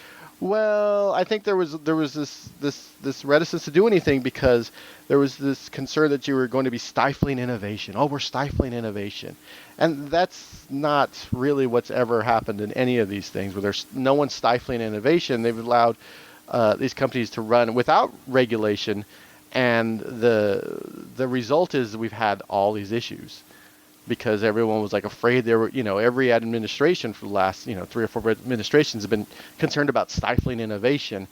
Well, I think there was this reticence to do anything because there was this concern that you were going to be stifling innovation. Oh, we're stifling innovation. And that's not really what's ever happened in any of these things where there's no one stifling innovation. They've allowed these companies to run without regulation, and the result is we've had all these issues. Because everyone was like afraid there were, every administration for the last, 3 or 4 administrations have been concerned about stifling innovation.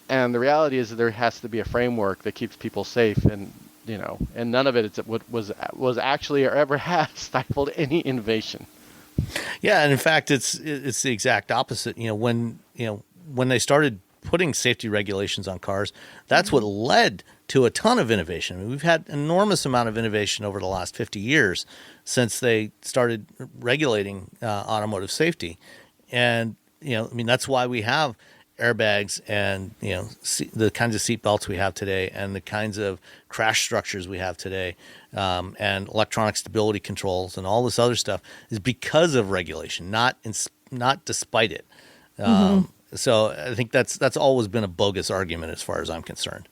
And the reality is that there has to be a framework that keeps people safe. And, and none of it was actually or ever has stifled any innovation. Yeah. And in fact, it's the exact opposite. When they started putting safety regulations on cars, that's what led to a ton of innovation. I mean, we've had an enormous amount of innovation over the last 50 years since they started regulating automotive safety. And, that's why we have airbags and, the kinds of seat belts we have today and the kinds of crash structures we have today and electronic stability controls and all this other stuff is because of regulation, not despite it. So I think that's always been a bogus argument as far as I'm concerned.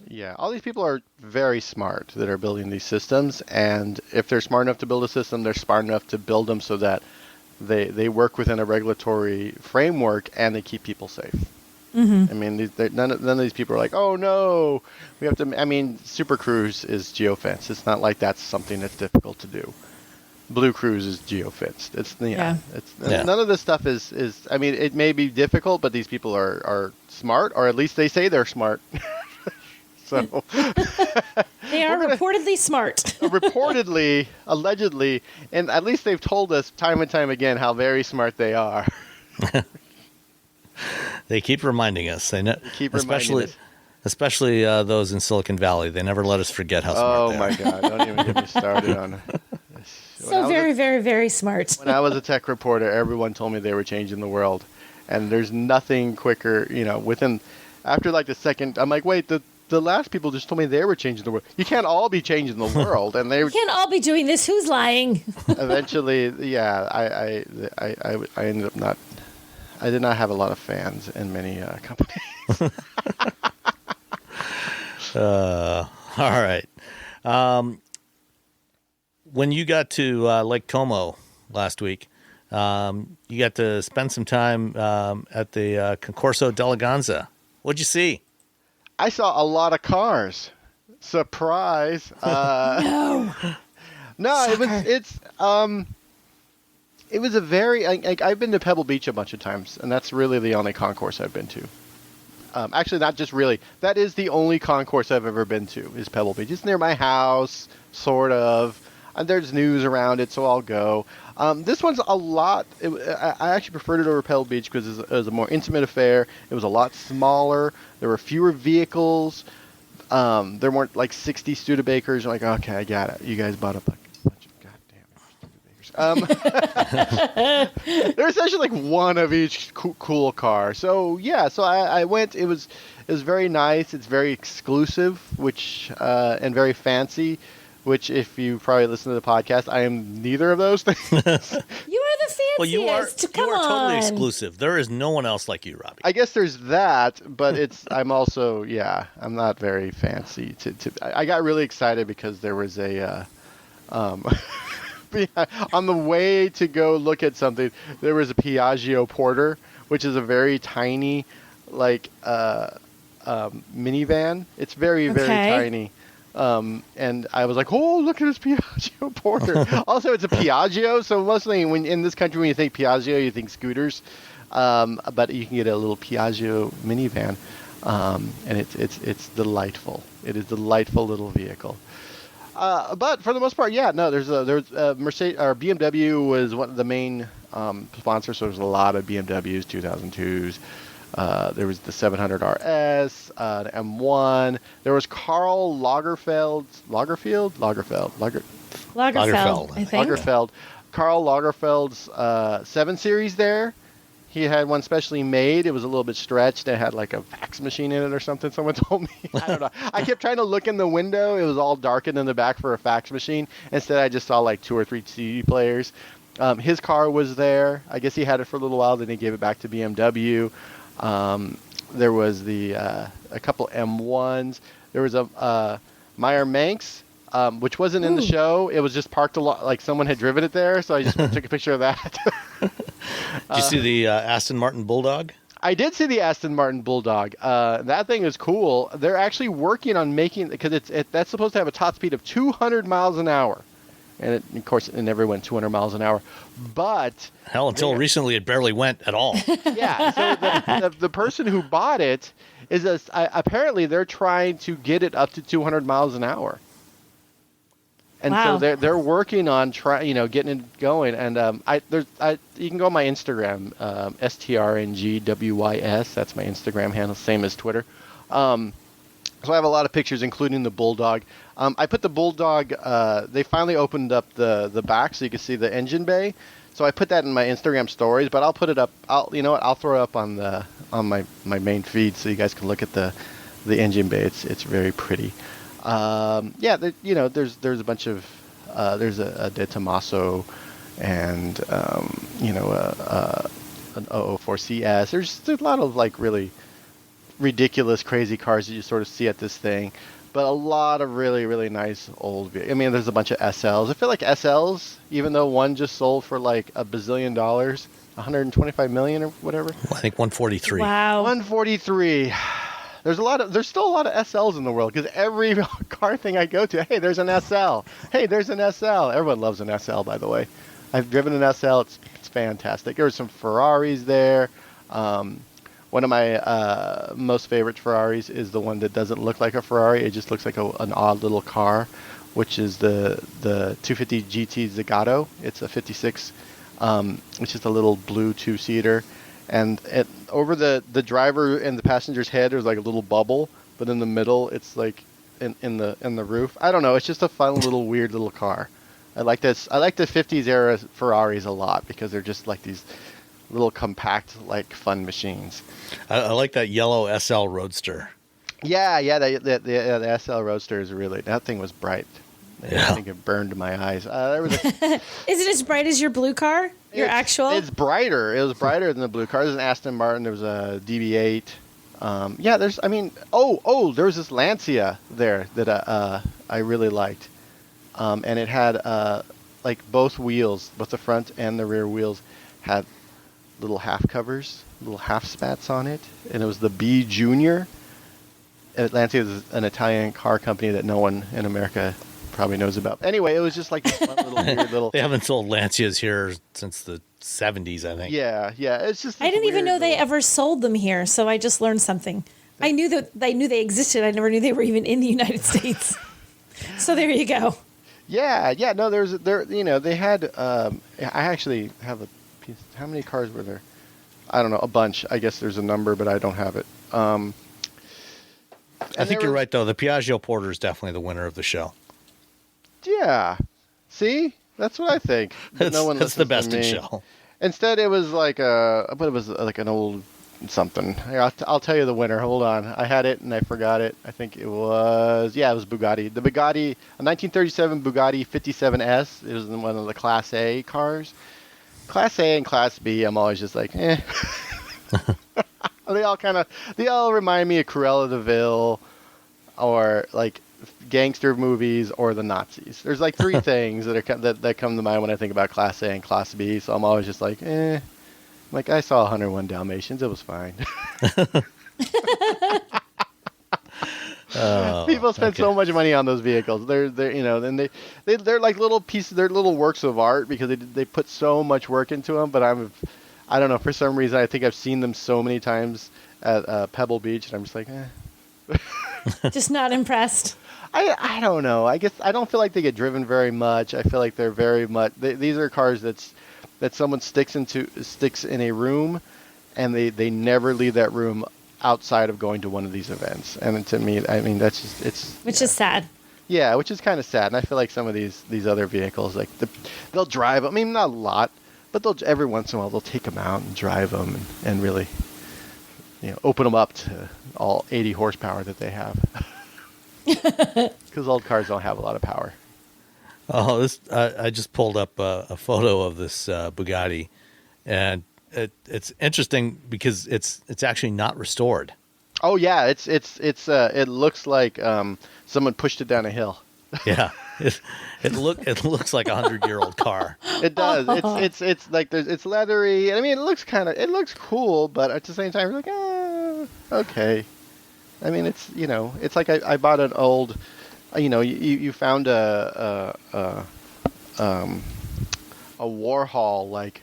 Yeah, all these people are very smart that are building these systems, and if they're smart enough to build a system, they're smart enough to build them so that they work within a regulatory framework and they keep people safe. I mean, none of these people are like, oh no, we have to. I mean, Super Cruise is geofenced. It's not like that's something that's difficult to do. Blue Cruise is geofenced. None of this stuff is. I mean, it may be difficult, but these people are smart, or at least they say they're smart. So they are reportedly smart. Reportedly, allegedly, and at least they've told us time and time again how very smart they are. They keep reminding us. Especially those in Silicon Valley. They never let us forget how smart they are. Oh my God! Don't even get me started on. So very, very, very smart. When I was a tech reporter, everyone told me they were changing the world, and there's nothing quicker. After like the second, I'm like, wait, the last people just told me they were changing the world. You can't all be changing the world, and they can't all be doing this. Who's lying? Eventually, yeah, I ended up not. I did not have a lot of fans in many companies. All right. When you got to Lake Como last week, you got to spend some time at the Concorso d'Eleganza. What'd you see? I saw a lot of cars. Surprise. No. No, Shocker. it was a very I've been to Pebble Beach a bunch of times, and that's really the only concourse I've been to. Actually, not just really. That is the only concourse I've ever been to is Pebble Beach. It's near my house, sort of. And there's news around it, so I'll go. This one's a lot. I actually preferred it over Pebble Beach because it was a more intimate affair. It was a lot smaller. There were fewer vehicles. There weren't like 60 Studebakers. You're like, okay, I got it. You guys bought a bunch of Studebakers. There's actually like one of each cool car. So yeah, so I went. It was very nice. It's very exclusive, which and very fancy. Which, if you probably listen to the podcast, I am neither of those things. You are the fanciest. Well, you are Come totally on. exclusive. There is no one else like you, Robbie. I guess there's that, but I'm also, I'm not very fancy. I got really excited because there was a, on the way to go look at something, there was a Piaggio Porter, which is a very tiny, like, minivan. It's very, very tiny. And I was like, oh, look at this Piaggio Porter. Also, it's a Piaggio, so mostly when in this country, when you think Piaggio, you think scooters. But you can get a little Piaggio minivan, and it's delightful. It is a delightful little vehicle. But for the most part, there's Mercedes or BMW was one of the main sponsors. So there's a lot of BMWs, 2002s. There was the 700 RS, the M1. There was Karl Lagerfeld, I think. Karl Lagerfeld's 7 Series there. He had one specially made. It was a little bit stretched. It had like a fax machine in it or something. Someone told me. I don't know. I kept trying to look in the window. It was all darkened in the back for a fax machine. Instead, I just saw like 2 or 3 CD players. His car was there. I guess he had it for a little while. Then he gave it back to BMW. There was a couple M1s. There was a Meyer Manx, which wasn't in the show. It was just parked a lot, like someone had driven it there. So I just took a picture of that. Did you see the Aston Martin Bulldog? I did see the Aston Martin Bulldog. That thing is cool. They're actually working on making, because that's supposed to have a top speed of 200 miles an hour. And of course, it never went 200 miles an hour. But hell, until recently, it barely went at all. Yeah. So the person who bought it is apparently they're trying to get it up to 200 miles an hour. And wow. So they're working on getting it going. And you can go on my Instagram, STRNGWYS. That's my Instagram handle, same as Twitter. So I have a lot of pictures, including the Bulldog. I put the Bulldog. They finally opened up the back so you can see the engine bay. So I put that in my Instagram stories, but I'll put it up. I'll throw it up on my main feed so you guys can look at the engine bay. It's very pretty. There's a bunch of there's a De Tomaso and an 004 CS. There's a lot of like really ridiculous, crazy cars that you sort of see at this thing, but a lot of really, really nice old vehicles. I mean, there's a bunch of SLs. I feel like SLs, even though one just sold for like $1 billion, 125 million or whatever. I think 143. Wow. 143. There's still a lot of SLs in the world because every car thing I go to, hey, there's an SL. Hey, there's an SL. Everyone loves an SL, by the way. I've driven an SL. It's fantastic. There were some Ferraris there. One of my most favorite Ferraris is the one that doesn't look like a Ferrari. It just looks like an odd little car, which is the 250 GT Zagato. It's a 56. It's just a little blue 2-seater. And over the driver and the passenger's head, there's like a little bubble, but in the middle, it's like in the roof. I don't know. It's just a fun little weird little car. I like this. I like the 50s era Ferraris a lot because they're just like these little compact, like fun machines. I like that yellow SL Roadster. Yeah, the SL Roadster is that thing was bright. Yeah. I think it burned my eyes. There was Is it as bright as your blue car? It's brighter. It was brighter than the blue car. There's an Aston Martin. There was a DB8. There was this Lancia there that I really liked. And it had like both wheels, both the front and the rear wheels had little half covers, little half spats on it, and it was the B Junior. Lancia is an Italian car company that no one in America probably knows about. Anyway, it was just like this fun little weird little. They haven't sold Lancias here since the 70s, I think. Yeah, yeah. It's just. I this didn't even weird know they little- ever sold them here, so I just learned something. I knew they existed. I never knew they were even in the United States. So there you go. Yeah, yeah. No, they had. I actually have a piece. How many cars were there? I don't know. A bunch. I guess there's a number, but I don't have it. I think you're right, though. The Piaggio Porter is definitely the winner of the show. Yeah. See, that's what I think. But That's the listens best to in me. show. Instead, it was like an old something. Here, I'll tell you the winner. Hold on. I had it and I forgot it. I think it was Bugatti. The Bugatti, a 1937 Bugatti 57S. It was one of the Class A cars. Class A and Class B, I'm always just like, eh. They all remind me of Cruella de Vil or like gangster movies or the Nazis. There's like three things that come to mind when I think about Class A and Class B. So I'm always just like, eh. Like I saw 101 Dalmatians, it was fine. People spend so much money on those vehicles. They're they're like little pieces. They're little works of art because they put so much work into them. But I don't know, for some reason I think I've seen them so many times at Pebble Beach, and I'm just like, eh. Just not impressed. I don't know. I guess I don't feel like they get driven very much. I feel like they're very much. These are cars that someone sticks in a room, and they never leave that room outside of going to one of these events. And to me, I mean, that's just Which is sad. Yeah, which is kind of sad. And I feel like some of these other vehicles, like they'll drive. I mean, not a lot, but they'll every once in a while they'll take them out and drive them and really, open them up to all 80 horsepower that they have. Because old cars don't have a lot of power. Oh, I just pulled up a photo of this Bugatti, and it's interesting because it's actually not restored. Oh yeah, it looks like someone pushed it down a hill. Yeah, it looks like 100-year-old car. It does. It's like it's leathery. I mean, it looks cool, but at the same time, you're like, okay. I mean, it's like I bought an old, you found a Warhol like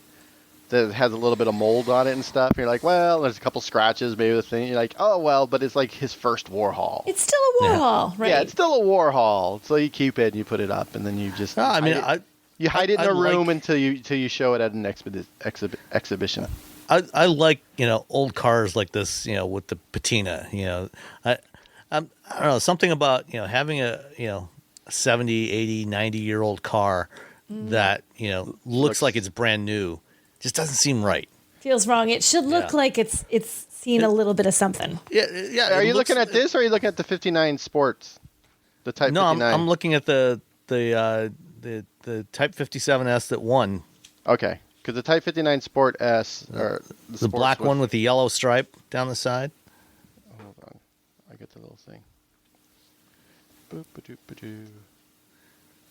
that has a little bit of mold on it and stuff. And you're like, well, there's a couple scratches, maybe the thing. You're like, oh well, but it's like his first Warhol. It's still a Warhol, right? Yeah, it's still a Warhol. So you keep it and you put it up, and then you just. No, I mean, you hide it in I a room like- until you show it at an exhibition. I like old cars like this with the patina. I don't know, something about having a 70, 80, 90-year-old car that looks like it's brand new just doesn't seem right. Feels wrong. It should look Yeah. like it's seen a little bit of something. Yeah. Are you looking at this, or are you looking at the 59 Sports, the Type No, 59? I'm looking at the Type 57S that won. Okay, because the Type 59 Sport S or The Sports black was- one with the yellow stripe down the side. Hold on, I get the little thing. Boop-a-doop-a-doo.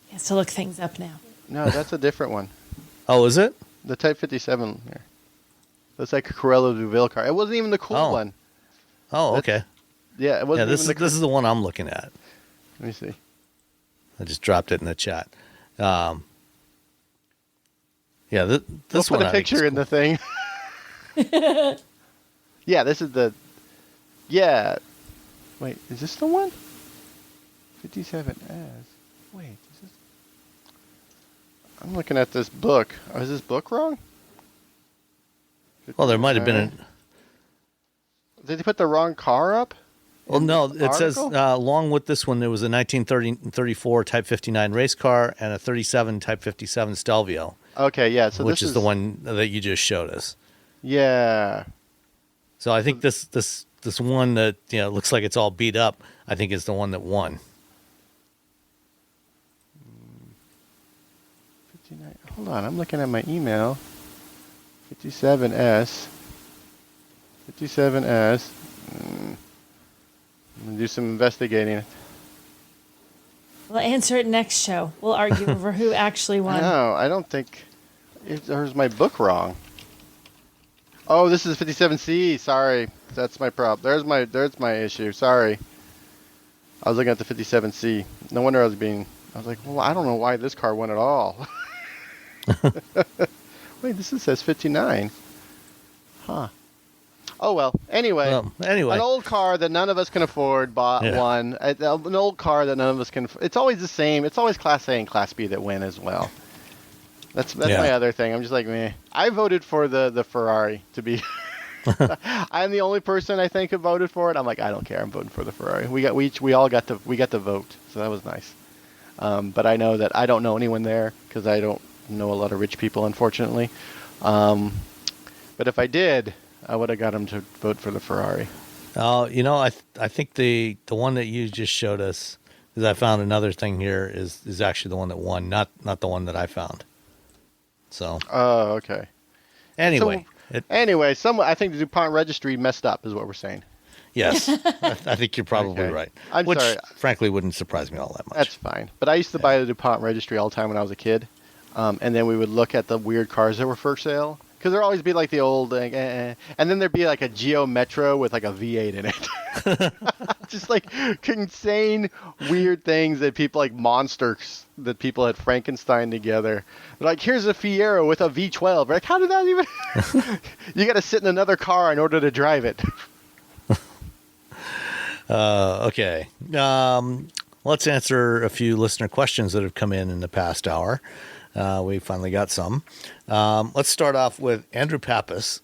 He has to look things up now. No, that's a different one. Oh, is it? The Type 57 here. That's like a Cruella de Vil car. It wasn't even the cool Oh. one. Oh, That's- okay. Yeah, it Yeah, wasn't this even is the one I'm looking at. Let me see. I just dropped it in the chat. Yeah, We'll this put one a I think picture is in the thing. Yeah, this is the. Yeah. Wait, is this the one? 57S. Wait, is this? I'm looking at this book. Oh, is this book wrong? Well, there might have been a. Did they put the wrong car up? Well, no, it says article? along with this one, there was a 1934 Type 59 race car and a 37 Type 57 Stelvio, Okay, yeah. So which this is the one that you just showed us. Yeah. So I think this one that looks like it's all beat up, I think is the one that won. 59. Hold on, I'm looking at my email. 57S. 57S. I'm gonna do some investigating. We'll answer it next show. We'll argue over who actually won. No, I don't think. There's my book wrong. Oh, this is 57C. Sorry, that's my problem. There's my issue. Sorry. I was looking at the 57C. No wonder I was like, well, I don't know why this car won at all. Wait, this says 59. Huh. Oh, well. Anyway. An old car that none of us can afford bought one. An old car that none of us can. It's always the same. It's always Class A and Class B that win as well. That's my other thing. I'm just like, meh. I voted for the Ferrari to be. I'm the only person I think who voted for it. I'm like, I don't care. I'm voting for the Ferrari. We all got to vote, so that was nice. But I know that I don't know anyone there because I don't know a lot of rich people, unfortunately. But if I did, I would have got them to vote for the Ferrari. I think the one that you just showed us, because I found another thing here, is actually the one that won, not the one that I found. So. Oh, okay. Anyway. I think the DuPont registry messed up, is what we're saying. Yes, I think you're probably right. Which, sorry. frankly, wouldn't surprise me all that much. That's fine. But I used to buy the DuPont registry all the time when I was a kid, and then we would look at the weird cars that were for sale. Because there'd always be like the old, and then there'd be like a Geo Metro with like a V8 in it. Just like insane, weird things that people like monsters that people had Frankenstein together. Like, here's a Fiero with a V12. Like, how did that even? You got to sit in another car in order to drive it. Okay. Let's answer a few listener questions that have come in the past hour. We finally got some. Let's start off with Andrew Pappas.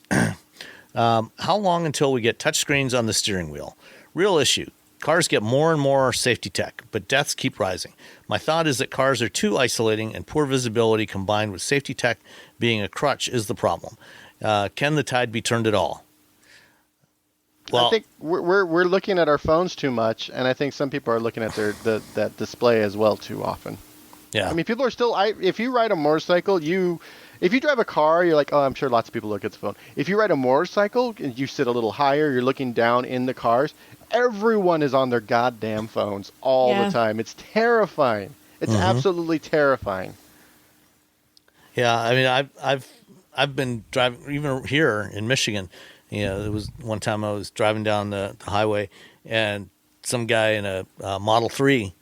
How long until we get touchscreens on the steering wheel? Real issue. Cars get more and more safety tech, but deaths keep rising. My thought is that cars are too isolating, and poor visibility combined with safety tech being a crutch is the problem. Can the tide be turned at all? Well, I think we're looking at our phones too much, and I think some people are looking at that display as well too often. Yeah. I mean, people are still. If you ride a motorcycle, if you drive a car, you're like, oh, I'm sure lots of people look at the phone. If you ride a motorcycle and you sit a little higher, you're looking down in the cars. Everyone is on their goddamn phones all the time. It's terrifying. It's absolutely terrifying. Yeah, I mean, I've been driving even here in Michigan. You know, there was one time I was driving down the highway, and some guy in a Model 3.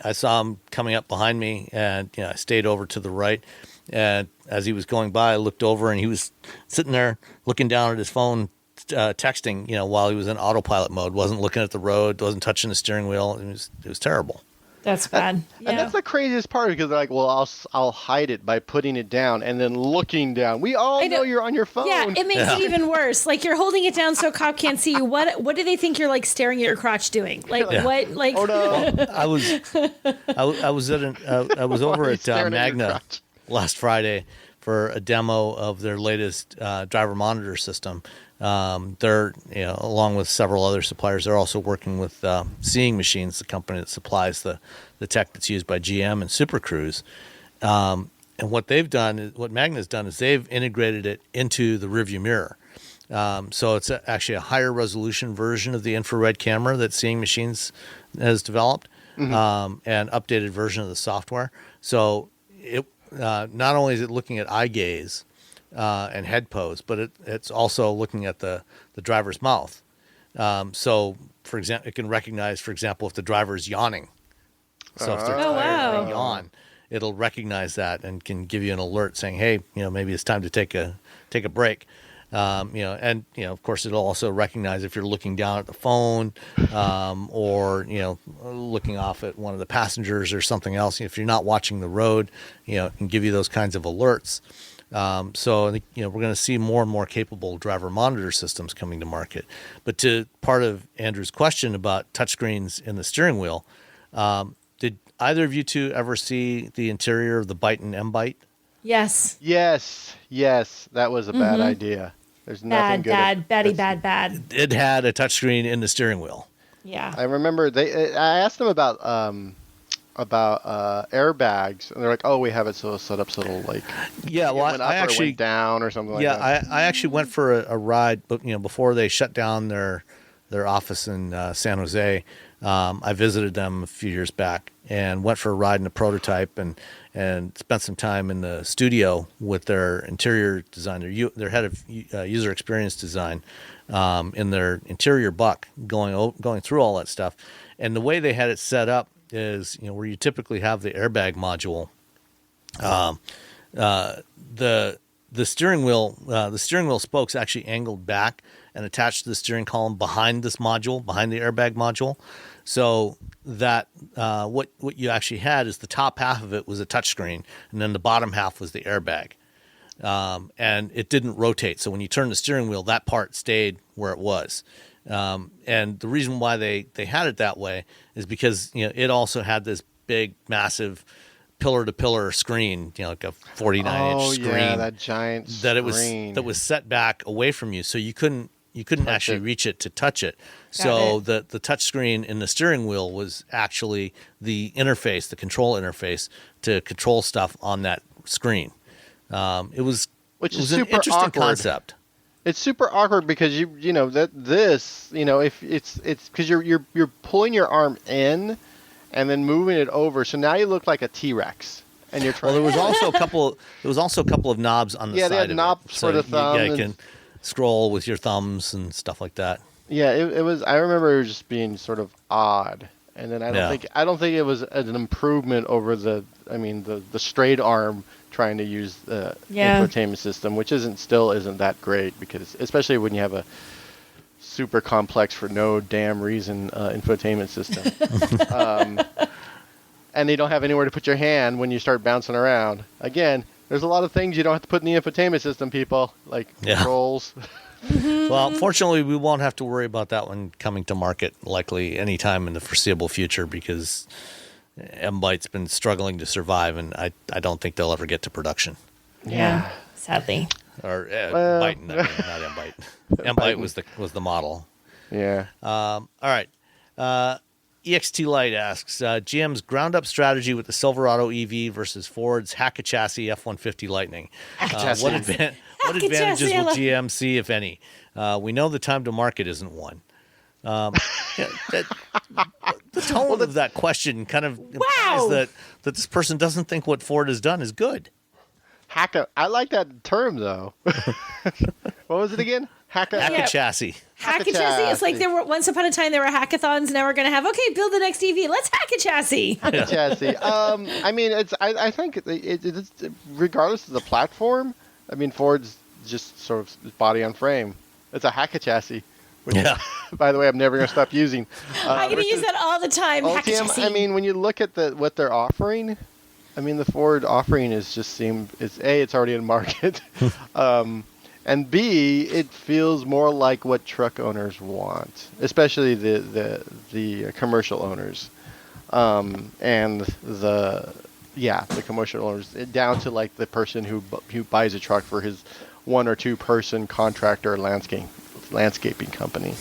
I saw him coming up behind me, and I stayed over to the right. And as he was going by, I looked over, and he was sitting there looking down at his phone, texting. While he was in autopilot mode, wasn't looking at the road, wasn't touching the steering wheel. It was terrible. That's bad. And that's the craziest part, because they're like, well, I'll hide it by putting it down and then looking down. We all know you're on your phone. Yeah, it makes it even worse. Like, you're holding it down so a cop can't see you. What do they think you're like staring at your crotch doing? Like what? Like, oh no! I was over at Magna last Friday for a demo of their latest driver monitor system. They're, along with several other suppliers, they're also working with Seeing Machines, the company that supplies the tech that's used by GM and Super Cruise. And what Magna's done is they've integrated it into the rearview mirror. So it's actually a higher resolution version of the infrared camera that Seeing Machines has developed, and updated version of the software. So it not only is it looking at eye gaze and head pose, but it's also looking at the driver's mouth. So, for example, it can recognize, for example, if the driver is yawning. So if they're tired and they yawn, it'll recognize that and can give you an alert saying, "Hey, maybe it's time to take a break." And of course, it'll also recognize if you're looking down at the phone, or looking off at one of the passengers or something else. If you're not watching the road, it can give you those kinds of alerts. So I think, we're going to see more and more capable driver monitor systems coming to market. But to part of Andrew's question about touchscreens in the steering wheel, did either of you two ever see the interior of the Byton M-Byte? Yes. Yes. That was a bad idea. There's nothing good. Bad. It had a touchscreen in the steering wheel. Yeah. I remember I asked them about airbags, and they're like, "Oh, we have it set up so it'll like." Yeah, well, I actually went down or something like that. Yeah, I actually went for a ride, but before they shut down their their office in San Jose. I visited them a few years back and went for a ride in a prototype and spent some time in the studio with their interior designer, their head of user experience design, in their interior buck, going through all that stuff. And the way they had it set up is, where you typically have the airbag module. The steering wheel spokes actually angled back and attached to the steering column behind this module, behind the airbag module. So that what you actually had is the top half of it was a touchscreen, and then the bottom half was the airbag. And it didn't rotate. So when you turn the steering wheel, that part stayed where it was. And the reason why they had it that way is because it also had this big, massive pillar-to-pillar screen, like a 49-inch screen. Oh yeah, that giant screen that was set back away from you, so you couldn't actually reach it to touch it. Got The touch screen in the steering wheel was actually the interface, the control interface to control stuff on that screen. It was is an super interesting awkward. concept. It's super awkward because if it's because you're pulling your arm in and then moving it over, so now you look like a T-Rex, and you're trying. Well, there was also a couple of knobs on the side. Yeah, they had of knobs it. for the thumb. You can scroll with your thumbs and stuff like that. Yeah, it was. I remember it just being sort of odd, and then I don't think it was an improvement over the straight arm trying to use the infotainment system, which isn't that great, because especially when you have a super complex for no damn reason infotainment system, and you don't have anywhere to put your hand when you start bouncing around. Again, there's a lot of things you don't have to put in the infotainment system, people, like controls. Well, fortunately, we won't have to worry about that one coming to market likely anytime in the foreseeable future, because M-Byte's been struggling to survive, and I don't think they'll ever get to production. Yeah, sadly. Or Byte, not M-Byte. M-Byte was the model. Yeah. All right. EXT Light asks, GM's ground-up strategy with the Silverado EV versus Ford's hack-a-chassis F-150 Lightning. What advantages will GM see, if any? We know the time to market isn't one. The tone of that question kind of implies that this person doesn't think what Ford has done is good. I like that term, though. What was it again? Hack-a-chassis. Hack-a-chassis. It's like once upon a time there were hackathons. Now we're going to have, build the next EV. Let's hack a chassis. Hack-a-chassis. I think it's regardless of the platform. Ford's just sort of body on frame. It's a hack-a-chassis. Which, by the way, I'm never going to stop using. I'm going to use that all the time. Ultium, when you look at what they're offering, the Ford offering it's already in market, and B, it feels more like what truck owners want, especially the commercial owners, and the commercial owners, down to like the person who buys a truck for his 1 or 2 person contractor or landscaping company.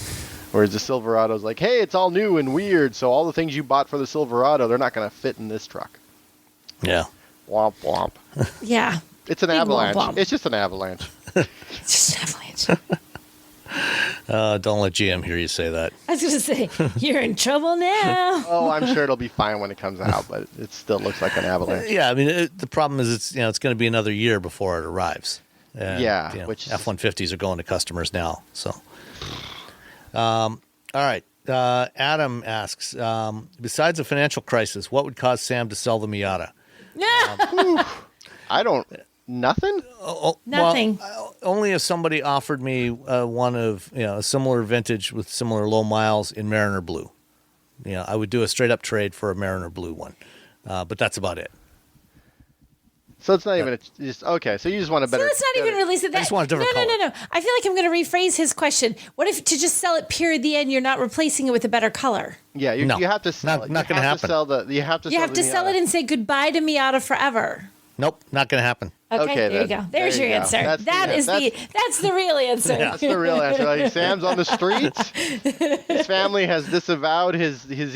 Whereas the Silverado's like, hey, it's all new and weird, so all the things you bought for the Silverado, they're not going to fit in this truck. Yeah. Womp womp. Yeah. It's an avalanche. Womp womp. It's just an avalanche. It's just an avalanche. Don't let GM hear you say that. I was going to say, you're in trouble now. Oh, I'm sure it'll be fine when it comes out, but it still looks like an avalanche. Yeah, the problem is it's going to be another year before it arrives. And, which F-150s are going to customers now. So, all right. Adam asks, besides a financial crisis, what would cause Sam to sell the Miata? Nothing? Nothing. Well, only if somebody offered me one of a similar vintage with similar low miles in Mariner Blue. I would do a straight up trade for a Mariner Blue one, but that's about it. So it's not even okay. So you just want a better. So it's not even released at that. I just want a different color. No. I feel like I'm going to rephrase his question. What if to just sell it period the end, you're not replacing it with a better color? Yeah, you have to sell it. Not going to happen. You have to sell it and say goodbye to Miata forever. Nope, not going to happen. Okay, there you go. There's your answer. That's the real answer. Yeah. That's the real answer. Like, Sam's on the streets. His family has disavowed his his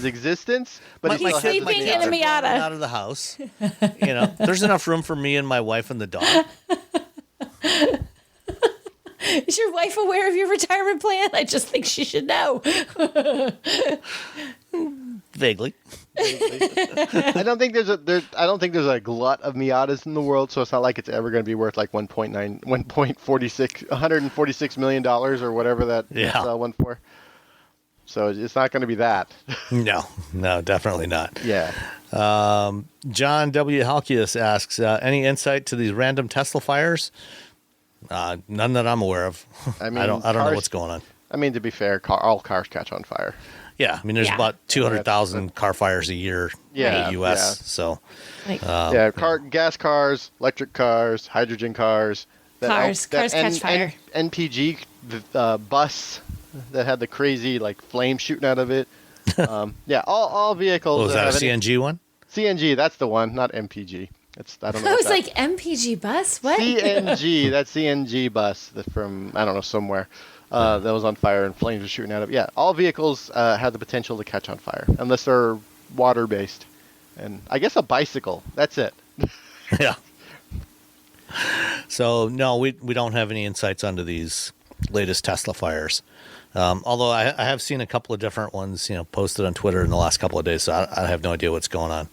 existence, but he's sleeping in a Miata. Out of the house. There's enough room for me and my wife and the dog. Is your wife aware of your retirement plan? I just think she should know. Vaguely. I don't think there's a glut of Miatas in the world, so it's not like it's ever going to be worth like 146 million dollars or whatever that one for. So it's not going to be that. No, definitely not. Yeah. John W. Halkias asks, any insight to these random Tesla fires? None that I'm aware of. I mean, I don't know what's going on. I mean, to be fair, all cars catch on fire. Yeah, I mean, there's about 200,000 car fires a year in the U.S. Yeah. So, gas cars, electric cars, hydrogen cars. Cars catch fire. NPG bus that had the crazy flame shooting out of it. All vehicles. was that a CNG one? CNG, that's the one, not MPG. I don't know. I was like, MPG bus? What? CNG, that CNG bus from, I don't know, somewhere. That was on fire and flames were shooting out of it. Yeah, all vehicles have the potential to catch on fire unless they're water-based. And I guess a bicycle. That's it. Yeah. So, no, we don't have any insights onto these latest Tesla fires. Although I have seen a couple of different ones, posted on Twitter in the last couple of days, so I have no idea what's going on.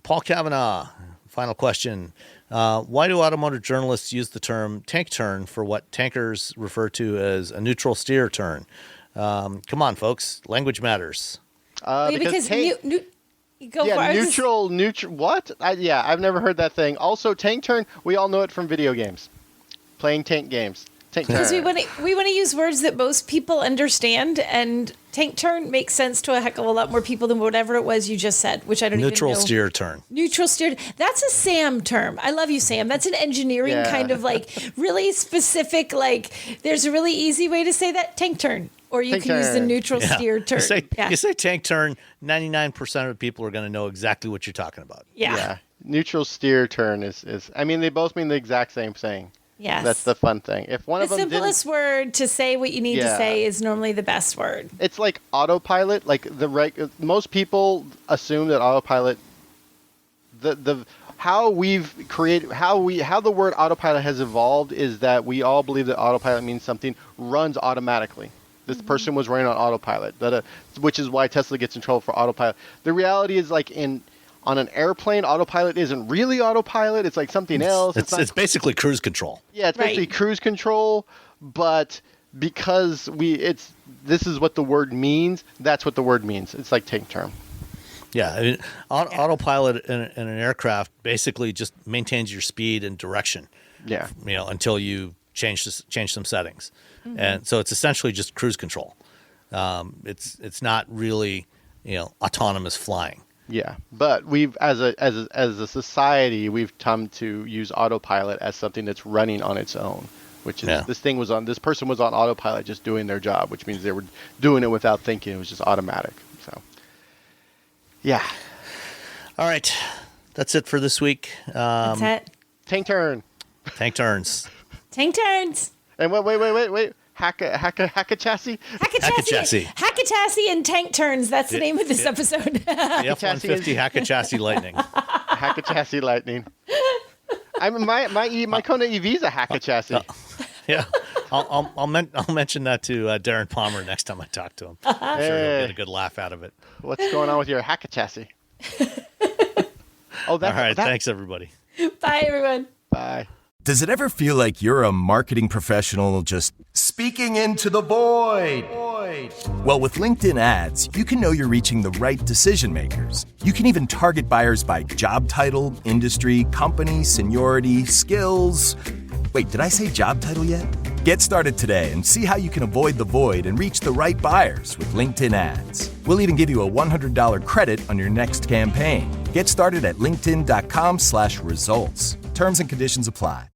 Paul Kavanaugh, final question. Why do automotive journalists use the term tank turn for what tankers refer to as a neutral steer turn? Come on, folks. Language matters. Because go for it. Neutral. What? I've never heard that thing. Also, tank turn, we all know it from video games. Playing tank games. Because we want to use words that most people understand, and tank turn makes sense to a heck of a lot more people than whatever it was you just said, which I don't even know. Neutral steer turn. Neutral steer. That's a Sam term. I love you, Sam. That's an engineering kind of really specific, there's a really easy way to say that, tank turn. Or you can use the neutral steer turn. You say tank turn, 99% of the people are going to know exactly what you're talking about. Yeah. Neutral steer turn is I mean, they both mean the exact same thing. Yes. That's the fun thing. If one of them simplest word to say what you need to say is normally the best word. It's like autopilot. Most people assume that autopilot, how the word autopilot has evolved is that we all believe that autopilot means something runs automatically. This person was running on autopilot, which is why Tesla gets in trouble for autopilot. The reality is on an airplane, autopilot isn't really autopilot. It's like something else. It's basically cruise control. Yeah, it's basically cruise control, but because this is what the word means, that's what the word means. It's like tank term. Yeah, I mean, autopilot in an aircraft basically just maintains your speed and direction. Yeah. Until you change some settings. Mm-hmm. And so it's essentially just cruise control. It's not really, autonomous flying. Yeah, but we've as a society we've come to use autopilot as something that's running on its own, which is this person was on autopilot just doing their job, which means they were doing it without thinking. It was just automatic. So, yeah. All right, that's it for this week. That's it. Tank turn. Tank turns. Tank turns. And wait. Hack a chassis. Hack a chassis and tank turns. That's the name of this episode. The F-150 Hack a Chassis Lightning. Hack a Chassis Lightning. My Kona EV is a Hack a Chassis. Yeah, I'll mention that to Darren Palmer next time I talk to him. I'm sure he'll get a good laugh out of it. What's going on with your Hack a Chassis? All right, thanks everybody. Bye everyone. Bye. Does it ever feel like you're a marketing professional just speaking into the void? Well, with LinkedIn ads, you can know you're reaching the right decision makers. You can even target buyers by job title, industry, company, seniority, skills. Wait, did I say job title yet? Get started today and see how you can avoid the void and reach the right buyers with LinkedIn ads. We'll even give you a $100 credit on your next campaign. Get started at linkedin.com/results. Terms and conditions apply.